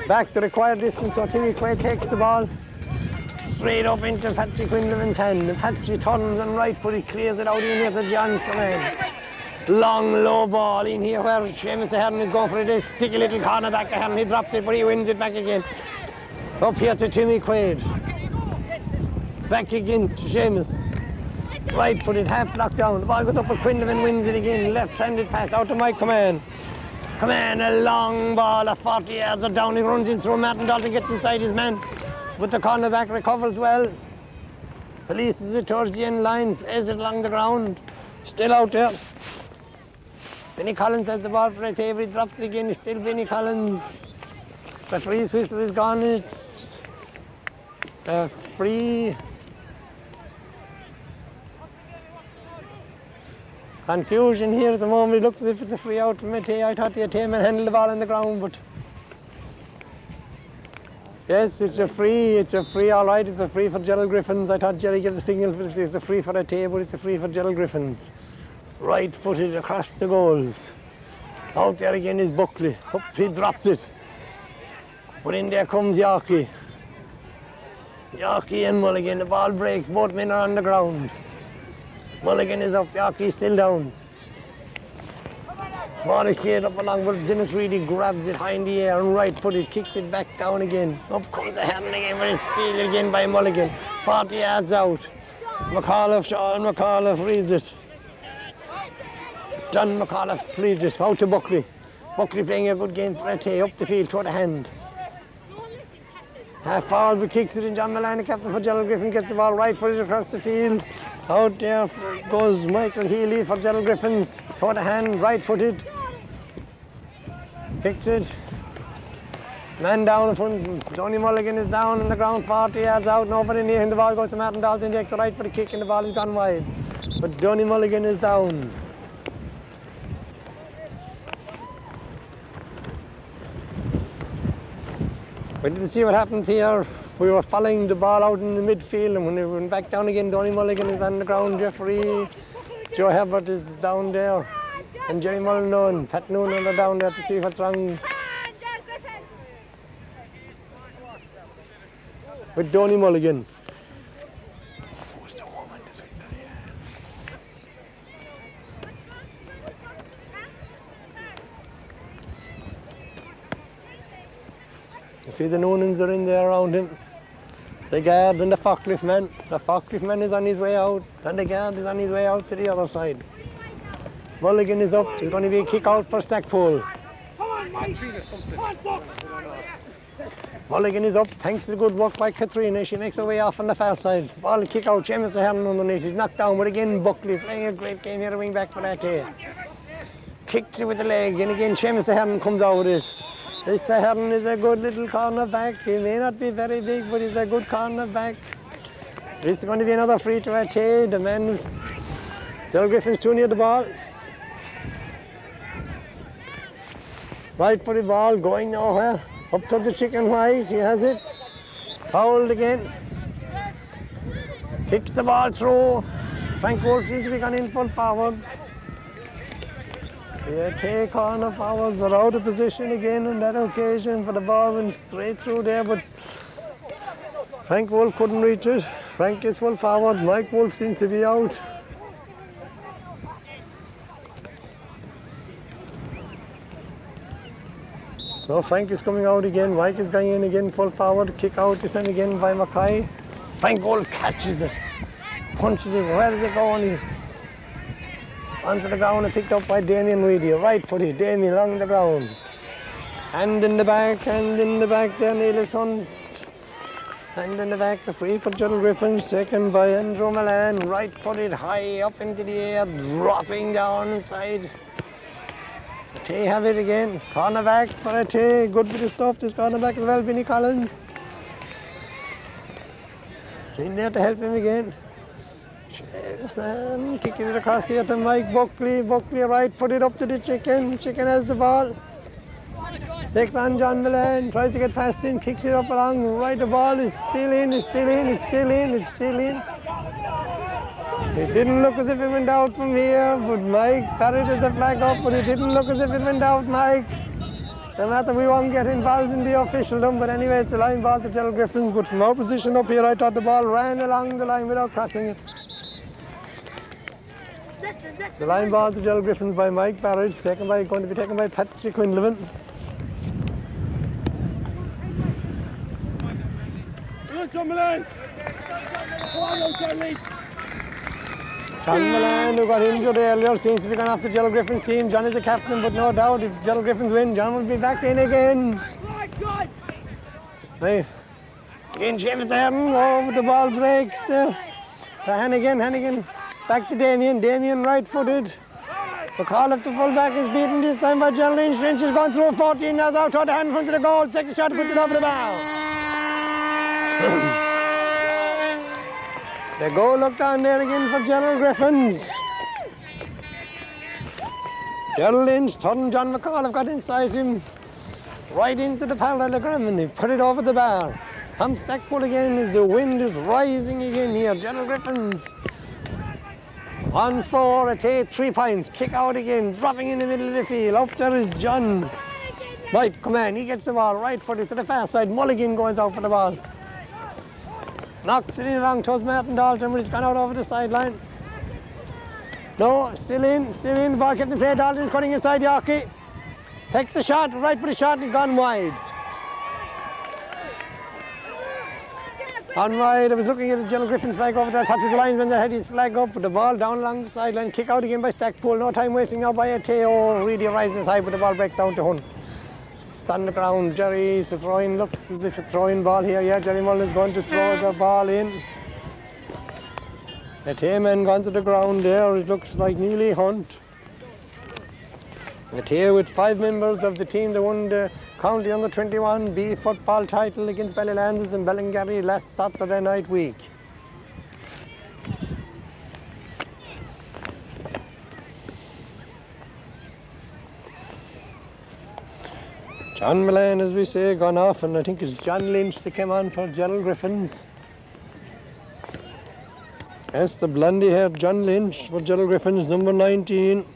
Speaker 1: back the required distance, so Timmy Quaid takes the ball straight up into Patsy Quinlan's hand. And Patsy turns and right foot, he clears it out in here to John Command. Long low ball in here where Seamus Ahern is going for it. This sticky little corner back Ahern, he drops it but he wins it back again. Up here to Timmy Quaid. Back again to Seamus. Right footed, half blocked down. The ball goes up for Quinlan, wins it again. Left-handed pass out to Mike Command. Command, a long ball of 40 yards or down. He runs in through Martin Dalton, gets inside his man. But the cornerback recovers well. Releases it towards the end line, plays it along the ground. Still out there. Benny Collins has the ball for Athea, he drops it again. It's still Benny Collins. Referee's whistle is gone. It's a free. Confusion here at the moment. It looks as if it's a free out from Athea. I thought the Athea man handled the ball on the ground, but Yes, it's a free, all right, it's a free for Gerald Griffins. I thought Jerry gave the signal, but it's a free for Athea, but it's a free for Gerald Griffins. Right footed across the goals. Out there again is Buckley. Up, he drops it. But in there comes Yorkie. Yorkie and Mulligan, the ball breaks, both men are on the ground. Mulligan is up, Yorkie's still down. Ball is cleared up along, but Dennis Reedy grabs it high in the air and right footed, kicks it back down again. Up comes the hand again, but it's fielded again by Mulligan. 40 yards out. McAuliffe reads it. John McAuliffe leads it out to Buckley. Buckley playing a good game for Athea, up the field toward the hand. Half forward, but kicks it in. John Mullane, the captain for Gerald Griffin, gets the ball right footed across the field. Out there goes Michael Healy for Gerald Griffins. Toward the hand, right footed. Picks it. Man down in front. Tony Mulligan is down on the ground, 40 yards out. Nobody near him. The ball goes to Martin Dalton. He takes the right for the kick and the ball has gone wide. But Tony Mulligan is down. We didn't see what happened here. We were following the ball out in the midfield, and when we went back down again, Tony Mulligan is on the ground. Jeffrey, Joe Herbert is down there. And Jerry Mulligan and Pat Noonan are down there to see what's wrong with Tony Mulligan. You see the Noonans are in there around him. The guard and the forklift man. The forklift man is on his way out, and the guard is on his way out to the other side. Mulligan is up. There's going to be a kick out for Stackpole. Mulligan is up. Thanks to the good work by Katrina. She makes her way off on the far side. Ball kick out. Seamus Ahern underneath. He's knocked down, but again Buckley playing a great game here, wing back for that day. Kicks it with the leg, and again Seamus Ahern comes out with it. This Ahern is a good little corner back. He may not be very big, but he's a good corner back. This is going to be another free to Athea. The man, Gerald Griffin's too near the ball. Right for the ball, going nowhere. Up to the chicken white, he has it. Fouled again. Kicks the ball through. Frank Wolf seems to be gone in full forward. The Athea corner forwards are out of position again on that occasion, for the ball went straight through there, but Frank Wolf couldn't reach it. Frank is full forward. Mike Wolf seems to be out. So Frank is coming out again. Mike is going in again, full forward. Kick out is in again by Mackay. Frank Wolf catches it, punches it. Where does it go? Onto the ground and picked up by Damien Reedy. Right footed, Damien along the ground. Hand in the back there, Neil Hunt. Hand in the back, the free for Gerald Griffins, taken by Andrew Mullane. Right footed, high up into the air, dropping down inside. Athea have it again. Corner back for Athea. Good bit of stuff, this corner back as well, Vinnie Collins. In there to help him again. Kicking it across here to Mike Buckley. Buckley right footed up to the chicken. Chicken has the ball. Takes on John Mullane, tries to get past him, kicks it up along. Right, the ball is still in, it's still in, it's still in, it's still in. It didn't look as if it went out from here, but Mike carried the flag up, but it didn't look as if it went out, Mike. No matter, we won't get involved in the officialdom, but anyway, it's a line ball to Gerald Griffins. But from our position up here, I thought the ball ran along the line without crossing it. It's a line ball to Gerald Griffins by Mike Barrett, going to be taken by Patrick Quinlivan. John Mullane! John Mullane, who got injured earlier, seems to be going after Gerald Griffin's team. John is the captain, but no doubt if Gerald Griffins win, John will be back in again. Right. Again, James Ahern, oh, the ball breaks. Hannigan, back to Damien. Damien right-footed. McAuliffe, the full-back, is beaten this time by Gerald Lynch. Lynch has gone through 14 yards out toward the hand in front of the goal. Second shot, puts it over the bar. The goal looked on there again for Gerald Griffins. Gerald Lynch, John McAuliffe got inside him. right into the parallelogram, and they put it over the bar. Tom Stackpole again as the wind is rising again here. Gerald Griffins. 1-4, Athea 3 points. Kick out again, dropping in the middle of the field. Up there is John. Right, come on, he gets the ball right footed to the far side. Mulligan goes out for the ball. Knocks it in along towards Martin Dalton, but it's gone out over the sideline. No, still in. The ball kept in play. Dalton is cutting inside Yorkie. Takes a shot, right for the shot, and gone wide. On wide, I was looking at the Gerald Griffins flag over there, top of the linesman that had his flag up, with the ball down along the sideline, kick out again by Stackpole, no time wasting now by Athea, really rises high, but the ball breaks down to Hunt. It's on the ground, Jerry's throwing, looks as if a throwing ball here, yeah, Jerry Mullen's going to throw the ball in. Athea man gone to the ground there, it looks like nearly Hunt. Athea with 5 members of the team that won the County Under 21 B football title against Ballylanders and Ballingarry last Saturday night week. John Mullane, as we say, gone off, and I think it's John Lynch that came on for Gerald Griffins. Yes, the blondie-haired John Lynch for Gerald Griffins, number 19.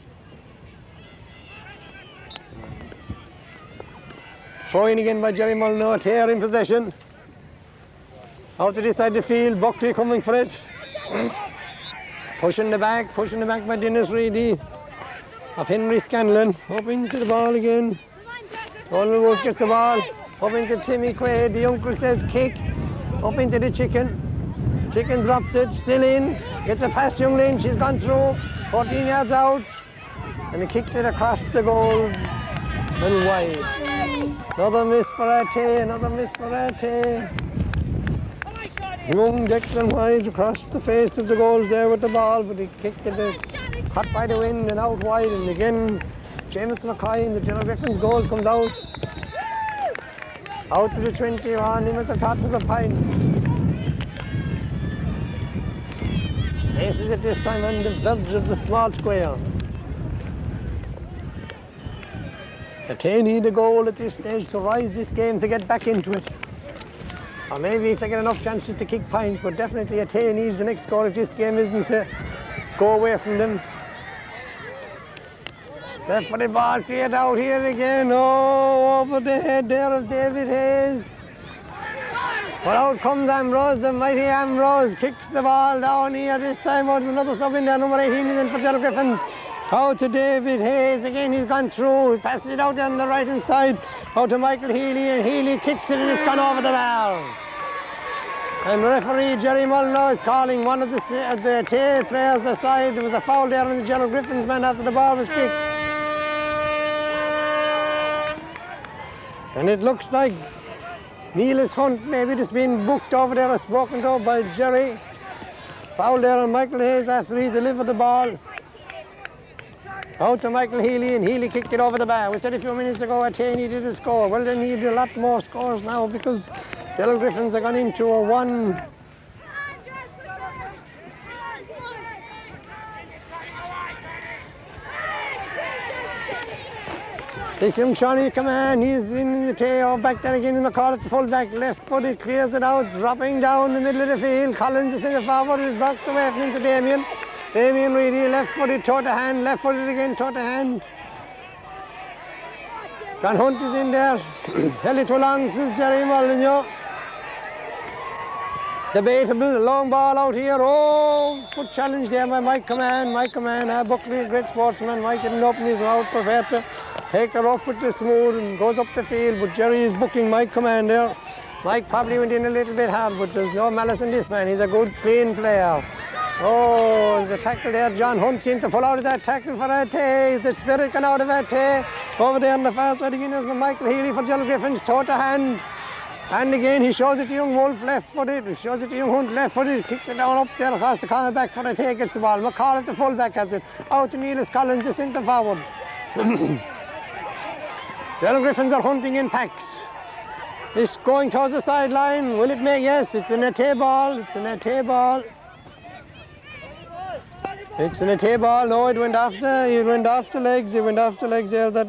Speaker 1: Throwing again by Jerry Mullen, Athea in possession. Out to this side of the field, Buckley coming for it. Pushing the back by Dennis Reedy. Of Henry Scanlon, up into the ball again. Donald Wood gets the ball, up into Timmy Quaid, the uncle says kick, up into the chicken. Chicken drops it, still in, gets a pass young Lynch, she's gone through, 14 yards out, and he kicks it across the goal and wide. Another miss for Athea, Young Declan wide across the face of the goals there with the ball, but he kicked it, caught by the wind and out wide, and again James McCoy in the Gerald Griffins goal comes out. Out to the 21, he must have thought it was a pint. Aces it this time on the verge of the small square. Athea need a goal at this stage to rise this game, to get back into it. Or maybe if they get enough chances to kick points, but definitely Athea needs the next goal if this game isn't to go away from them. Left for the ball, cleared out here again. Oh, over the head there of David Hayes. But out comes Ambrose, the mighty Ambrose, kicks the ball down here. This time out, another sub in there, number 18 is in for Gerald Griffins. Out to David Hayes, again he's gone through, he passes it out on the right hand side, out to Michael Healy, and Healy kicks it and it's gone over the bar. And referee Jerry Mullen is calling one of the Athea players aside. There was a foul there on the Gerald Griffins man after the ball was kicked. And it looks like Neelis Hunt maybe just been booked over there, or spoken to by Jerry. Foul there on Michael Hayes after he delivered the ball. Out to Michael Healy, and Healy kicked it over the bar. We said a few minutes ago Athea needed a score. Well, they need a lot more scores now because Gerald Griffins are gone into a 1. This young Shawnee, come on, he's in the tail, back there again in the call at the full back, left footed, clears it out, dropping down the middle of the field. Collins is in the forward, it blocks away from into Damien. Damien Reedy, left footed, toe to hand, left footed again, toe to hand. John Hunt is in there, held it too long, says Jerry Mullen. Debatable, long ball out here. Oh, good challenge there by Mike Command. Buckley, great sportsman. Mike didn't open his mouth, prepared to take her off with the smooth and goes up the field. But Jerry is booking Mike Command there. Mike probably went in a little bit hard, but there's no malice in this man. He's a good, clean player. Oh, the tackle there. John Hunt seemed to pull out of that tackle for Athea. The spirit gone out of Athea. Over there on the far side again is Michael Healy for Gerald Griffins, toe to hand. And again, he shows it to young Wolf, left-footed. He shows it to young Hunt, left-footed. Kicks it down up there across the corner back for Athea, gets the ball. McCall at the full-back has it. Out to Neelis Collins, the centre forward. Gerald Griffins are hunting in packs. It's going towards the sideline. Will it make? Yes, it's an Athea ball. It's an Athea ball. It's an Athea ball. No, it went off the legs. It went off the legs there. That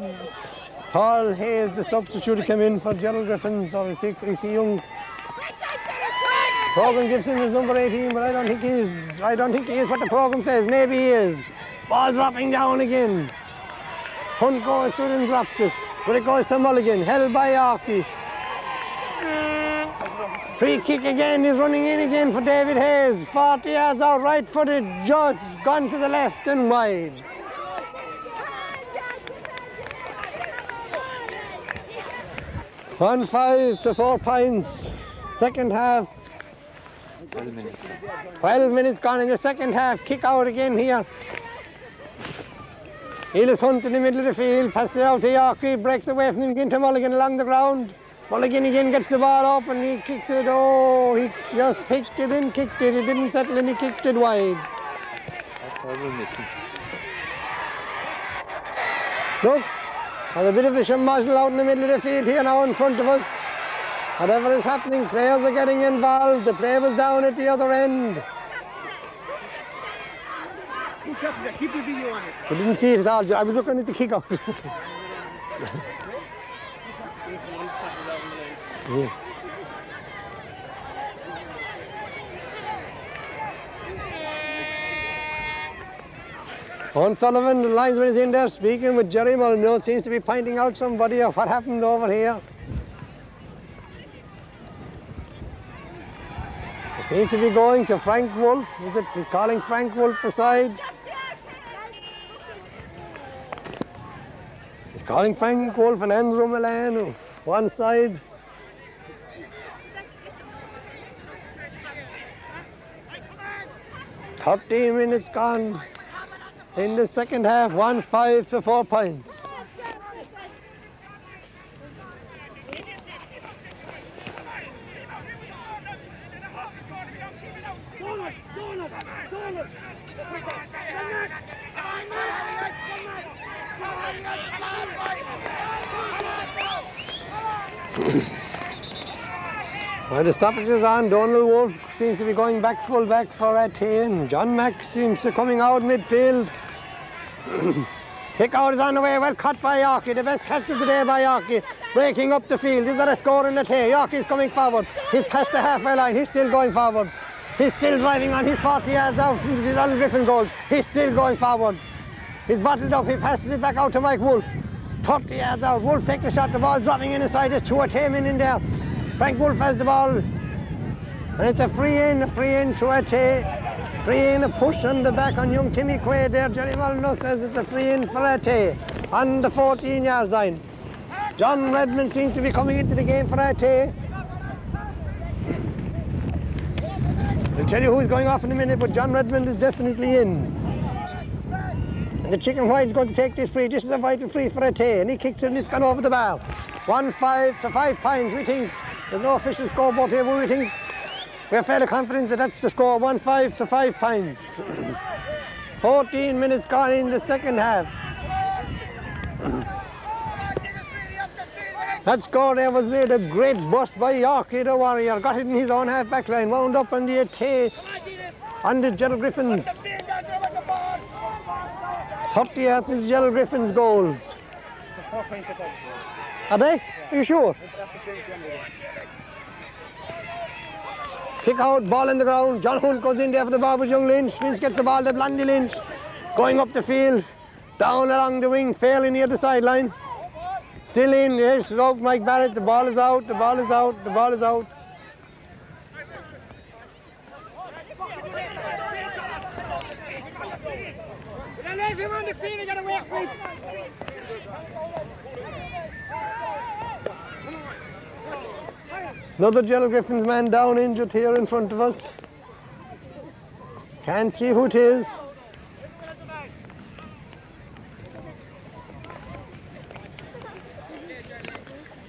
Speaker 1: Paul Hayes, the substitute, came in for Gerald Griffins. Obviously, Chrissy Young. Program gives him his number 18, but I don't think he is. I don't think he is what the program says. Maybe he is. Ball dropping down again. Hunt goes through and drops it. But it goes to Mulligan, held by Yorkie. Free kick again, he's running in again for David Hayes. 40 yards out, right footed, just gone to the left and wide. One 5 to 4 points. Second half. 12 minutes gone in the second half. Kick out again here. Helis Hunt in the middle of the field. Passes it out to Yorkie. Breaks away from him. Into Mulligan along the ground. Mulligan again gets the ball up and he kicks it. Oh, he just picked it and kicked it. He didn't settle and he kicked it wide. Look, there's a bit of a shamuzzle out in the middle of the field here now in front of us. Whatever is happening, players are getting involved. The play was down at the other end.
Speaker 3: Keep the video on it.
Speaker 1: I didn't see it at all. I was looking at the kick out. Yeah. Owen Sullivan, the linesman, is in there speaking with Jerry Mulligan. Seems to be pointing out somebody of what happened over here. He seems to be going to Frank Wolf. Is it? He's calling Frank Wolf aside. He's calling Frank Wolf and Andrew Milan one side. "13 minutes gone in the second half, 1-5 to 4 points. Well, the stoppage is on. Donald Wolf seems to be going back full back for Athea, and John Mack seems to be coming out midfield. Kick out is on the way, well cut by Yorkie, the best catch of the day by Yorkie, breaking up the field. Is there a score in Athea? Yorkie's coming forward. He's past the halfway line, he's still going forward. He's still driving on, he's 40 yards out from the Gerald Griffins goal. He's still going forward. He's bottled up, he passes it back out to Mike Wolf. 30 yards out, Wolf takes a shot, the ball dropping in inside, there's 2 Athea men in there. Frank Wolf has the ball, and it's a free in to Athea. Free in, a push on the back on young Timmy Quaid there. Jerry Mulligan says it's a free in for Athea on the 14 yards line. John Redmond seems to be coming into the game for Athea. I'll tell you who's going off in a minute, but John Redmond is definitely in. And the Chicken White is going to take this free. This is a vital free for Athea, and he kicks it and it's gone over the bar. 1-5 to 5 points, we think. There's no official scoreboard here, but we think we're fairly confident that that's the score. 1-5 to 5 points. 14 minutes gone in the second half. That score there was made a great bust by Yorkie the Warrior. Got it in his own half back line, wound up on the Athea, on the Gerald Griffins. 30 yards is Gerald Griffins' goals. Are they? Are you sure? Kick out, ball in the ground. John Hunt goes in there for the ball with young Lynch. Lynch gets the ball to Blondie Lynch. Going up the field, down along the wing, fairly near the sideline. Still in, yes, it's out Mike Barrett. The ball is out, the ball is out, the ball is out. Another Gerald Griffins man down injured here in front of us. Can't see who it is.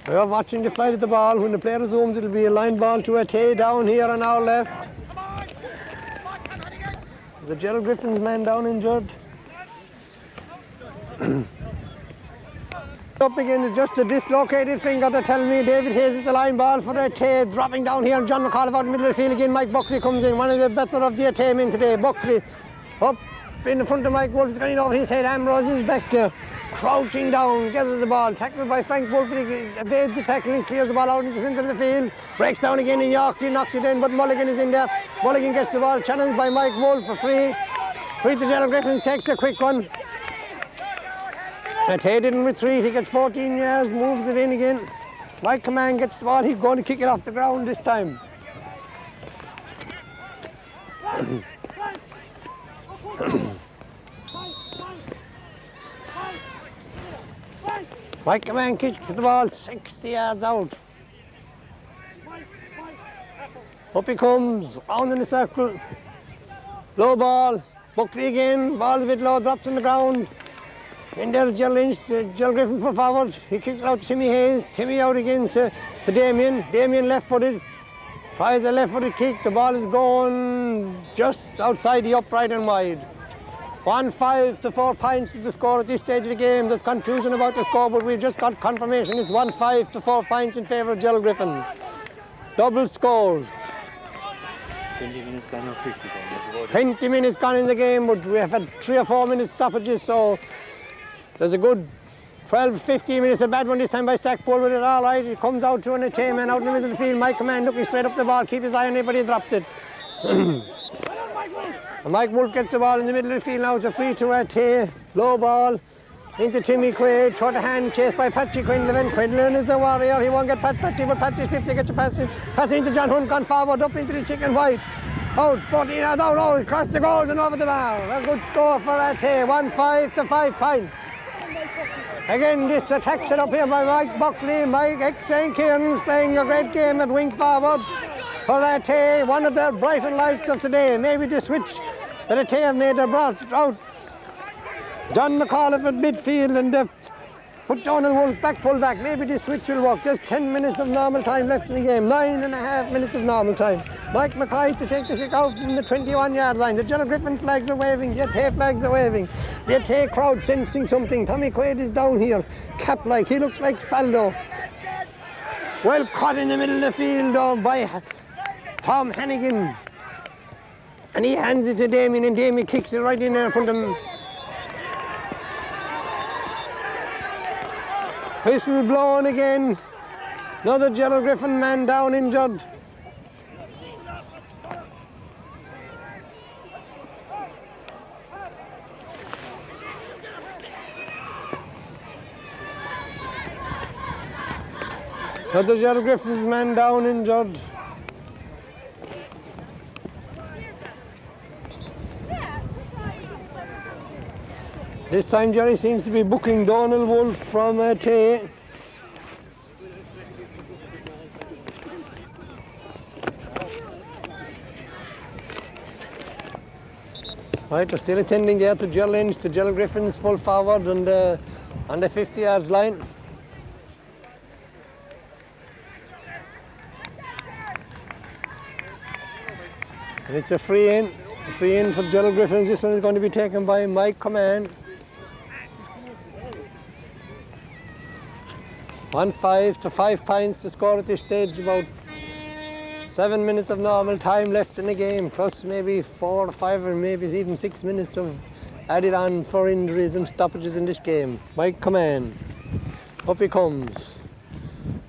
Speaker 1: We are watching the flight of the ball. When the player resumes, it'll be a line ball to Athea down here on our left. The Gerald Griffins man down injured. Up again is just a dislocated finger to tell me David Hayes is the line ball for Athea. Dropping down here, John McAuliffe out in the middle of the field again. Mike Buckley comes in, one of the better of the Athea men today. Buckley up in front of Mike Wolf, is going over his head. Ambrose is back there. crouching down, gathers the ball, tackled by Frank Wolf, he evades the tackling, clears the ball out into the centre of the field, breaks down again in York, he knocks it in, but Mulligan is in there. Mulligan gets the ball, challenged by Mike Wolf for free. Free to Gerald Griffins, takes a quick one. Athea didn't retreat, he gets 14 yards, moves it in again. Mike Command gets the ball, he's going to kick it off the ground this time. Mike Command kicks the ball 60 yards out. Up he comes, round in the circle. Low ball, Buckley again, ball a bit low, drops on the ground. In there's Gerald Lynch, Gerald Griffins for forward. He kicks out to Timmy Hayes, Timmy out again to Damien. Damien left-footed, tries a left-footed kick. The ball is going just outside the upright and wide. 1-5 to 4 points is the score at this stage of the game. There's confusion about the score, but we've just got confirmation. It's 1-5 to 4 points in favour of Gerald Griffins. Double scores.
Speaker 3: 20 minutes gone or 50 gone?
Speaker 1: 20 minutes gone in the game, but we have had 3 or 4 minutes stoppages, so there's a good 12-15 minutes. A bad one this time by Stackpole, but it's all right. It comes out to an Athea man out in the middle of the field. Mike Command looking straight up the ball, keep his eye on it, but he dropped it. And Mike Wolf gets the ball in the middle of the field now. It's a free to Athea. Low ball into Timmy Quaid. Short hand chased by Patsy Quinlan. Quinlan is a warrior. He won't get past Patsy, but Patsy slips to get the pass. Passing into John Hunt, gone forward, up into the chicken white. Out, 14 yards out, out, across the goals and over the bar. A good score for Athea. 1-5 to 5 points. Again, this attack set up here by Mike Buckley. Mike St. Kieran's playing a great game at wing forward for Athea, one of the brighter lights of today. Maybe the switch that Athea made a brought out. John McAuliffe at midfield and put Donald Wolf back, full back. Maybe this switch will work. Just 10 minutes of normal time left in the game. 9.5 minutes of normal time. Mike McKay to take the kick out from the 21-yard line. The Gerald Griffin flags are waving. The Athea flags are waving. The Athea crowd sensing something. Tommy Quaid is down here. Cap-like. He looks like Faldo. Well caught in the middle of the field by Tom Hannigan. And he hands it to Damien, and Damien kicks it right in there in front of him. Whistle blown again. Another Gerald Griffin man down injured. Another Gerald Griffin's man down injured. This time Jerry seems to be booking Donald Wolf from Athea. Right, they're still attending there to Gerald Lynch, to Gerald Griffins full forward and on the 50 yards line. And it's a free in for Gerald Griffins. This one is going to be taken by Mike Command. 1-5 to 5 points to score at this stage. About 7 minutes of normal time left in the game, plus maybe 4 or 5 or maybe even 6 minutes of added on for injuries and stoppages in this game. Mike Command. Up he comes.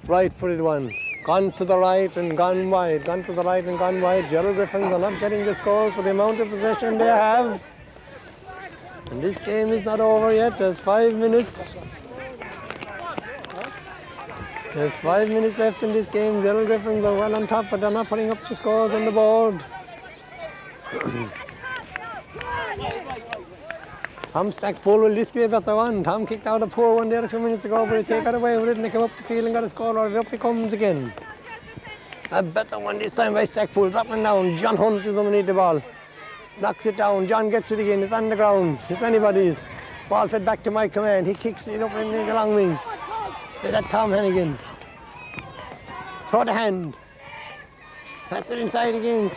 Speaker 1: Right footed one. Gone to the right and gone wide. Gone to the right and gone wide. Gerald Griffins are not getting the scores for the amount of possession they have. And this game is not over yet. There's 5 minutes. There's 5 minutes left in this game. Gerald Griffins are well on top, but they're not putting up the scores on the board. Tom Stackpole, will this be a better one? Tom kicked out a poor one there a few minutes ago, but he got away with it and he came up the field and got a score out of it. Up he comes again. A better one this time by Stackpole, dropping down. John Hunt is underneath the ball. Knocks it down. John gets it again. It's on the ground. It's anybody's. Ball fed back to Mike Command. He kicks it up in the long wing. That's Tom Hannigan. Throw the hand. That's it inside again.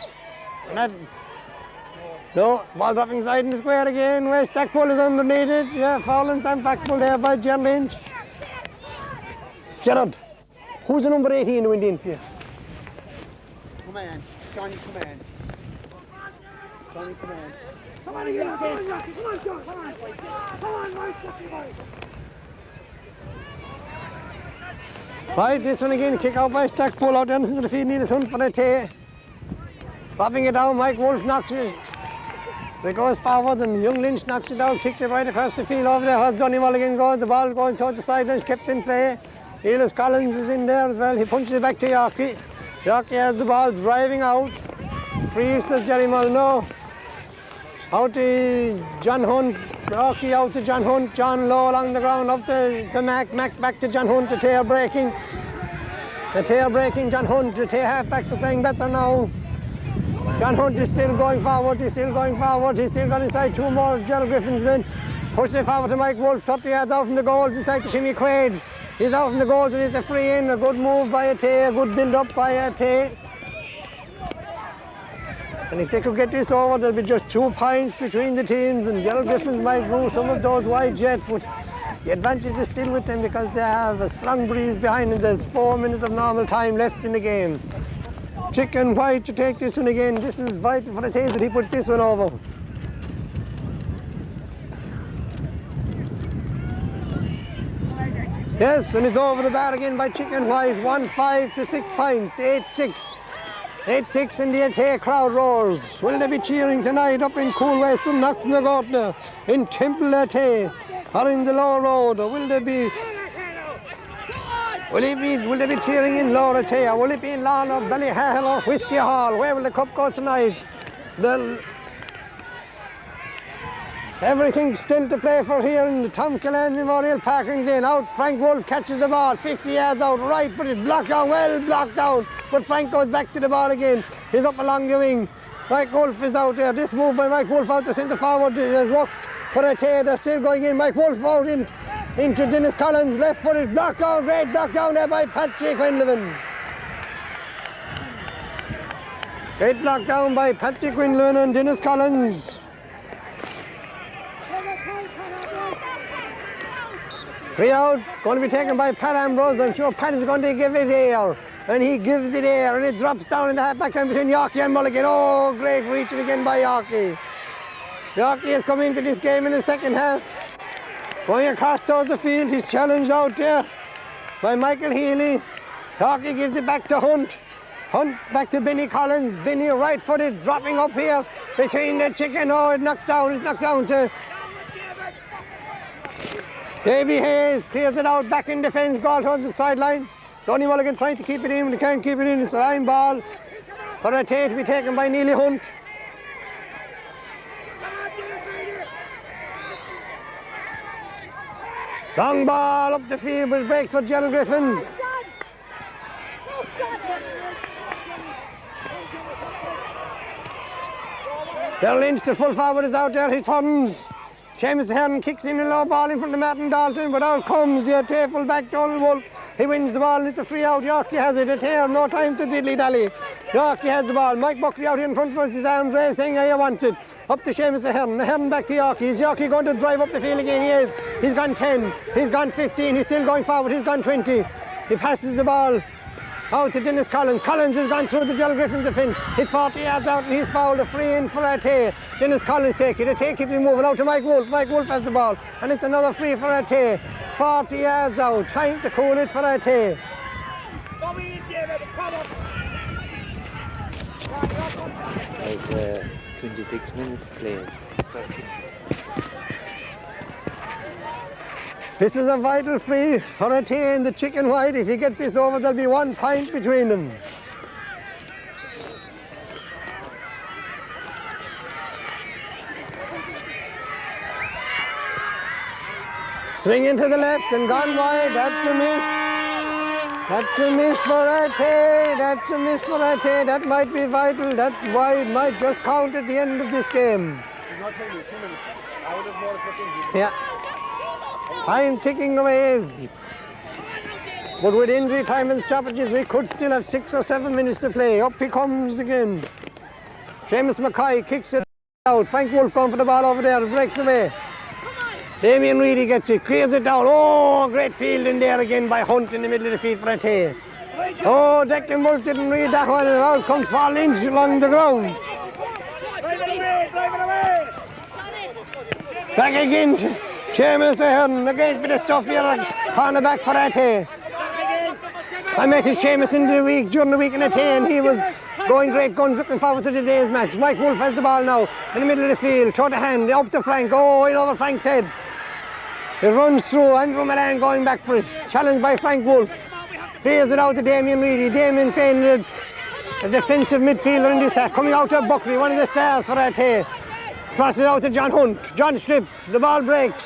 Speaker 1: No, ball dropping inside in the square again. Where Stackpole is underneath it. Yeah, fallen Sam Stackpole there by Gerald Lynch. Gerald, who's the number 18 in the infield?
Speaker 3: Command. Johnny Command. Johnny Command.
Speaker 2: Come on, John. Come on, John. Come on. Come on, Mike.
Speaker 1: Right, this one again, kick out by Stack, pull out into the field, Neil Hunt for Athea. Popping it down, Mike Wolf knocks it. It goes forward and young Lynch knocks it down, kicks it right across the field over there. Has Johnny Mulligan goes, the ball going towards the sidelines, kept in play. Elis Collins is in there as well, he punches it back to Yorkie. Yorkie has the ball driving out. Free says Jerry Mulno. Out to John Hunt, Yorkie out to John Hunt, John low along the ground, up to Mac back to John Hunt, Athea breaking. Athea breaking, John Hunt, Athea halfbacks are playing better now. John Hunt is still going forward, he's still got inside two more Gerald Griffins men. Pushes it forward to Mike Wolf, 30 yards out from the goals, inside to Timmy Quaid. He's out from the goals and it's a free in, a good move by Athea, a good build up by Athea. And if they could get this over, there'll be just 2 points between the teams and Gerald Griffins might rule some of those wides yet, but the advantage is still with them because they have a strong breeze behind them. There's 4 minutes of normal time left in the game. Chicken White to take this one again. This is vital for Athea that he puts this one over. Yes, and it's over the bar again by Chicken White. 1-5 to 6 points. 8-6. 8-6 and the Athea crowd roars. Will they be cheering tonight up in Cool West and Knocknagoldna, in Temple Athea, or in the Low Road, or will they be cheering in Lower Athea? Will it be in Lawn or Ballyhale or Whiskey Hall? Where will the cup go tonight? Everything's still to play for here in the Tom Killan Memorial Park in Glin. Out, Frank Wolf catches the ball, 50 yards out, right, but it's blocked down, well blocked down. But Frank goes back to the ball again. He's up along the wing. Mike Wolf is out there. This move by Mike Wolf out to centre forward has worked for Athea. They're still going in. Mike Wolf out into Dennis Collins. Left foot is blocked down, great block down there by Patsy Quinlivan. Great block down by Patsy Quinlivan and Dennis Collins. Free out, going to be taken by Pat Ambrose. I'm sure Pat is going to give it air. And he gives it air, and it drops down in the half-back line between Yorkie and Mulligan. Oh, great reaching again by Yorkie. Yorkie has come into this game in the second half. Going across towards the field, he's challenged out there by Michael Healy. Yorkie gives it back to Hunt. Hunt back to Benny Collins. Benny right-footed, dropping up here between the chicken. Oh, it knocks down to Davy Hayes. Clears it out, back in defence, goal towards the sideline. Donny Mulligan trying to keep it in, but they can't keep it in. It's a line ball for Athea to be taken by Neely Hunt. Long ball up the field, but breaks for Gerald Griffins. Gerald Lynch, the full forward, is out there. He turns. Seamus Hearn kicks in a low ball in front of Martin Dalton, but out comes the Athea full back, Donald Wolf. He wins the ball and it's a free out. Yorkie has it. Athea, no time to diddly-dally. Yorkie has the ball. Mike Buckley out here in front with his arms raised, saying, I want it. Up to Seamus Hearn. Hearn back to Yorkie. Is Yorkie going to drive up the field again? He is. He's gone 10. He's gone 15. He's still going forward. He's gone 20. He passes the ball out to Dennis Collins. Collins has gone through the Gerald Griffins defence. He's 40 yards out and he's fouled. A free in for Athea. Dennis Collins take it. Athea keeps moving out to Mike Wolf. Mike Wolf has the ball. And it's another free for Athea. 40 yards out. Trying to cool it for Athea.
Speaker 3: There's 26 minutes played.
Speaker 1: This is a vital free for Athea in the Chicken White. If he gets this over, there'll be 1 point between them. Swing into the left and gone wide. That's a miss. That's a miss for Athea. That's a miss for Athea. That might be vital. That wide might just count at the end of this game. Yeah. Time ticking away. But with injury time and stoppages, we could still have 6 or 7 minutes to play. Up he comes again. Seamus Mackay kicks it out. Frank Wolf going for the ball over there. Breaks away. Damien Reedy gets it. Clears it down. Oh, great fielding there again by Hunt in the middle of the field for Athea. Oh, Declan Wolf didn't read that one. And out comes Paul Lynch along the ground. Back again. Seamus Ahern, a great bit of stuff here, corner back for Athea. I met his Seamus during the week in Athea, and he was going great guns, looking forward to today's match. Mike Wolf has the ball now in the middle of the field, throw the hand up to Frank, in over Frank's head. It runs through, Andrew Milan going back for it, challenged by Frank Wolf. Clears it out to Damien Reedy. Damien Payne, a defensive midfielder in this half, coming out to Buckley, one of the stars for Athea. Crosses it out to John Hunt. John slips, the ball breaks.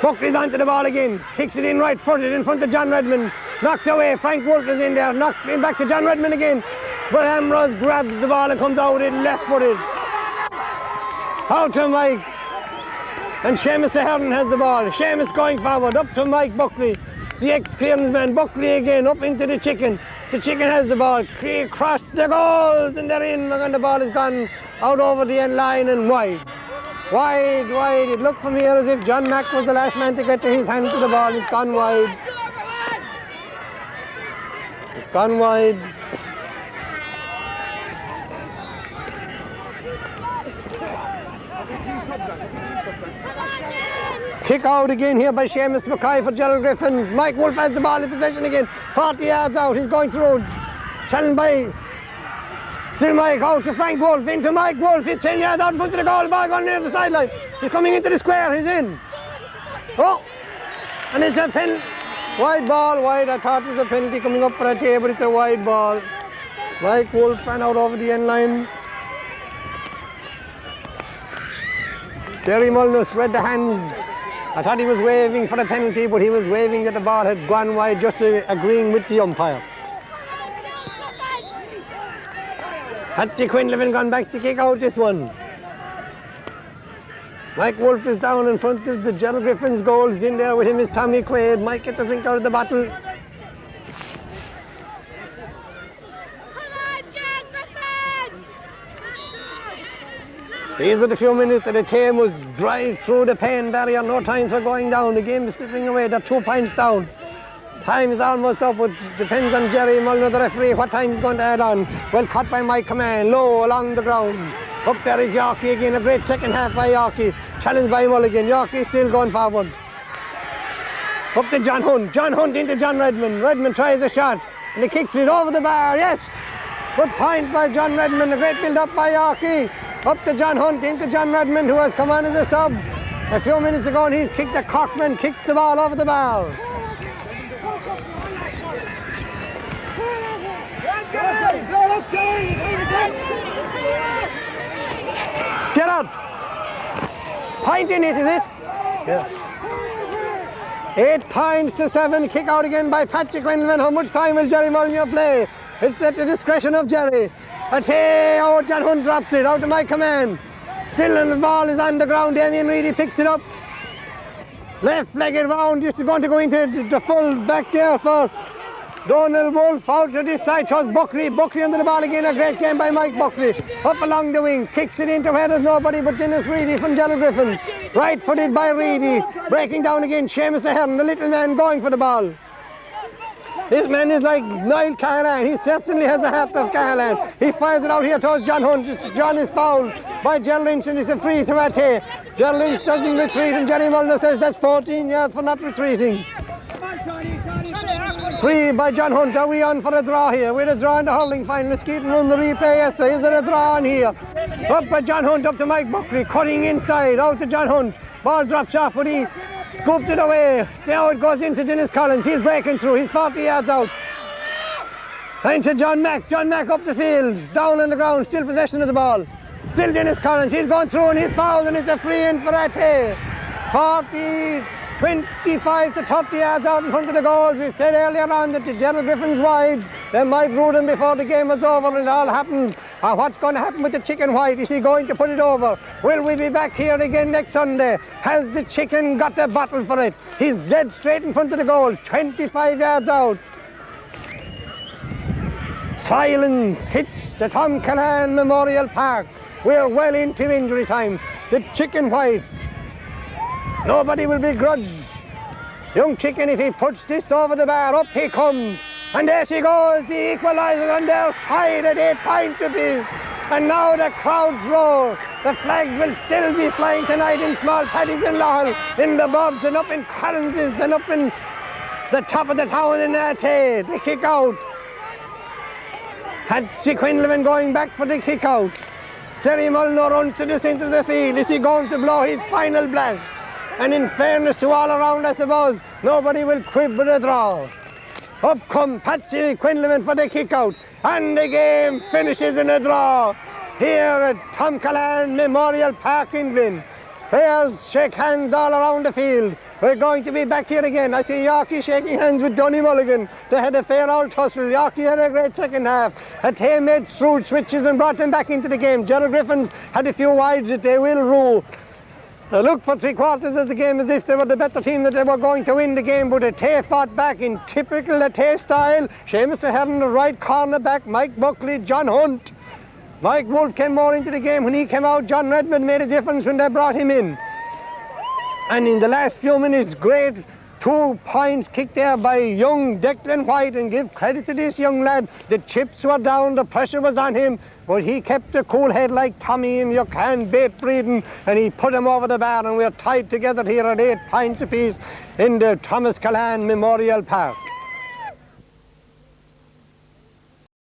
Speaker 1: Buckley's onto the ball again, kicks it in right footed in front of John Redmond. Knocked away, Frank Wolf is in there, knocked it back to John Redmond again. But Ambrose grabs the ball and comes out with it left footed. Out to Mike. And Seamus Ahern has the ball. Seamus going forward, up to Mike Buckley. The ex-clearance man, Buckley again, up into the Chicken. The Chicken has the ball, across the goals, and they're in, and the ball has gone out over the end line and wide. Wide, wide. It looked from here as if John Mack was the last man to get to his hand to the ball. It's gone wide. It's gone wide. Kick out again here by Seamus Mackay for Gerald Griffins. Mike Wolf has the ball in possession again. 40 yards out. He's going through. Challenged by still Mike out to Frank Wolf. Into Mike Wolf. It's 10 yards out in front of the goal. The ball gone near the sideline. He's coming into the square. He's in. Oh! And it's a pen. Wide ball. Wide. I thought it was a penalty coming up for Athea, but it's a wide ball. Mike Wolf ran out over the end line. Terry Mulner spread the hands. I thought he was waving for the penalty, but he was waving that the ball had gone wide, just agreeing with the umpire. Hattie Quinlivan gone back to kick out this one. Mike Wolf is down in front of the Gerald Griffins goals. In there with him is Tommy Quaid. Mike gets a drink out of the bottle. These are the few minutes that the team was drive through the pain barrier. No time for going down. The game is slipping away. They're 2 points down. Time is almost up. It depends on Jerry Mulner, the referee, what time he's going to add on. Well cut by Mike Command. Low along the ground. Up there is Yorkie again. A great second half by Yorkie. Challenged by Mulligan. Yorkie still going forward. Up to John Hunt. John Hunt into John Redmond. Redmond tries a shot. And he kicks it over the bar. Yes. Good point by John Redmond. A great build up by Yorkie. Up to John Hunt, into John Redmond, who has come on as a sub a few minutes ago, and he's kicked a Cockman, kicks the ball over the bar. Get up! Point in it, is it? Yeah. 8 points to 7, kick out again by Patrick Quinlan. How much time will Jerry Molyneux play? It's at the discretion of Jerry. Athea, John Hunt drops it, out of my command. Still and the ball is on the ground, Damien Reedy picks it up. Left-legged round, just going to go into the full back there for Donald Wolf. Out to this side, towards Buckley. Buckley under the ball again, a great game by Mike Buckley. Up along the wing, kicks it into where there's nobody but Dennis Reedy from Gerald Griffins. Right-footed by Reedy, breaking down again, Seamus Ahern, the little man going for the ball. This man is like Niall Callahan. He certainly has the heart of Callahan. He fires it out here towards John Hunt. John is fouled by Gerald Lynch, and it's a free to Athea. Gerald Lynch doesn't retreat, and Jerry Mulner says that's 14 yards for not retreating. Free by John Hunt. Are we on for a draw here? We're a draw in the hurling final. Let's keep on the replay. Yes, sir. Is there a draw on here? Up by John Hunt, up to Mike Buckley, cutting inside, out to John Hunt. Ball drops off, but he scooped it away. Now it goes into Dennis Collins. He's breaking through. He's 40 yards out. Into John Mack. John Mack up the field. Down on the ground. Still possession of the ball. Still Dennis Collins. He's gone through and he's fouled, and it's a free in for Athea. 25 to 30 yards out in front of the goals. We said earlier on that the Gerald Griffins wides, they might rule them before the game was over, and it all happened. And what's going to happen with the Chicken White? Is he going to put it over? Will we be back here again next Sunday? Has the Chicken got the battle for it? He's dead straight in front of the goal, 25 yards out. Silence hits the Tom Callahan Memorial Park. We're well into injury time. The Chicken White. Nobody will begrudge young Chicken if he puts this over the bar. Up he comes. And there she goes, the equaliser on their side at 8 points apiece. And now the crowds roar. The flags will still be flying tonight in small paddies in Lowell, in the Bobs and up in Collins's and up in the top of the town in Athea. The kick out. Patsy Quinlivan going back for the kick out. Terry Mulliner runs to the centre of the field. Is he going to blow his final blast? And in fairness to all around, I suppose, nobody will quib with a draw. Up come Patsy Quinlivan for the kick out. And the game finishes in a draw here at Tom Callan Memorial Park in Glin. Players shake hands all around the field. We're going to be back here again. I see Yorkie shaking hands with Donny Mulligan. They had a fair old tussle. Yorkie had a great second half. Athea made shrewd switches and brought them back into the game. Gerald Griffins had a few wides that they will rule. They looked for three quarters of the game as if they were the better team, that they were going to win the game, but Athea fought back in typical Athea style. Seamus Ahern, the right corner back, Mike Buckley, John Hunt. Mike Wolfe came more into the game. When he came out, John Redmond made a difference when they brought him in. And in the last few minutes, great 2 points kicked there by young Declan White, and give credit to this young lad. The chips were down, the pressure was on him, but he kept a cool head like Tommy in your can bait breeding, and he put him over the bar, and we're tied together here at 8 points apiece in the Thomas Callan Memorial Park.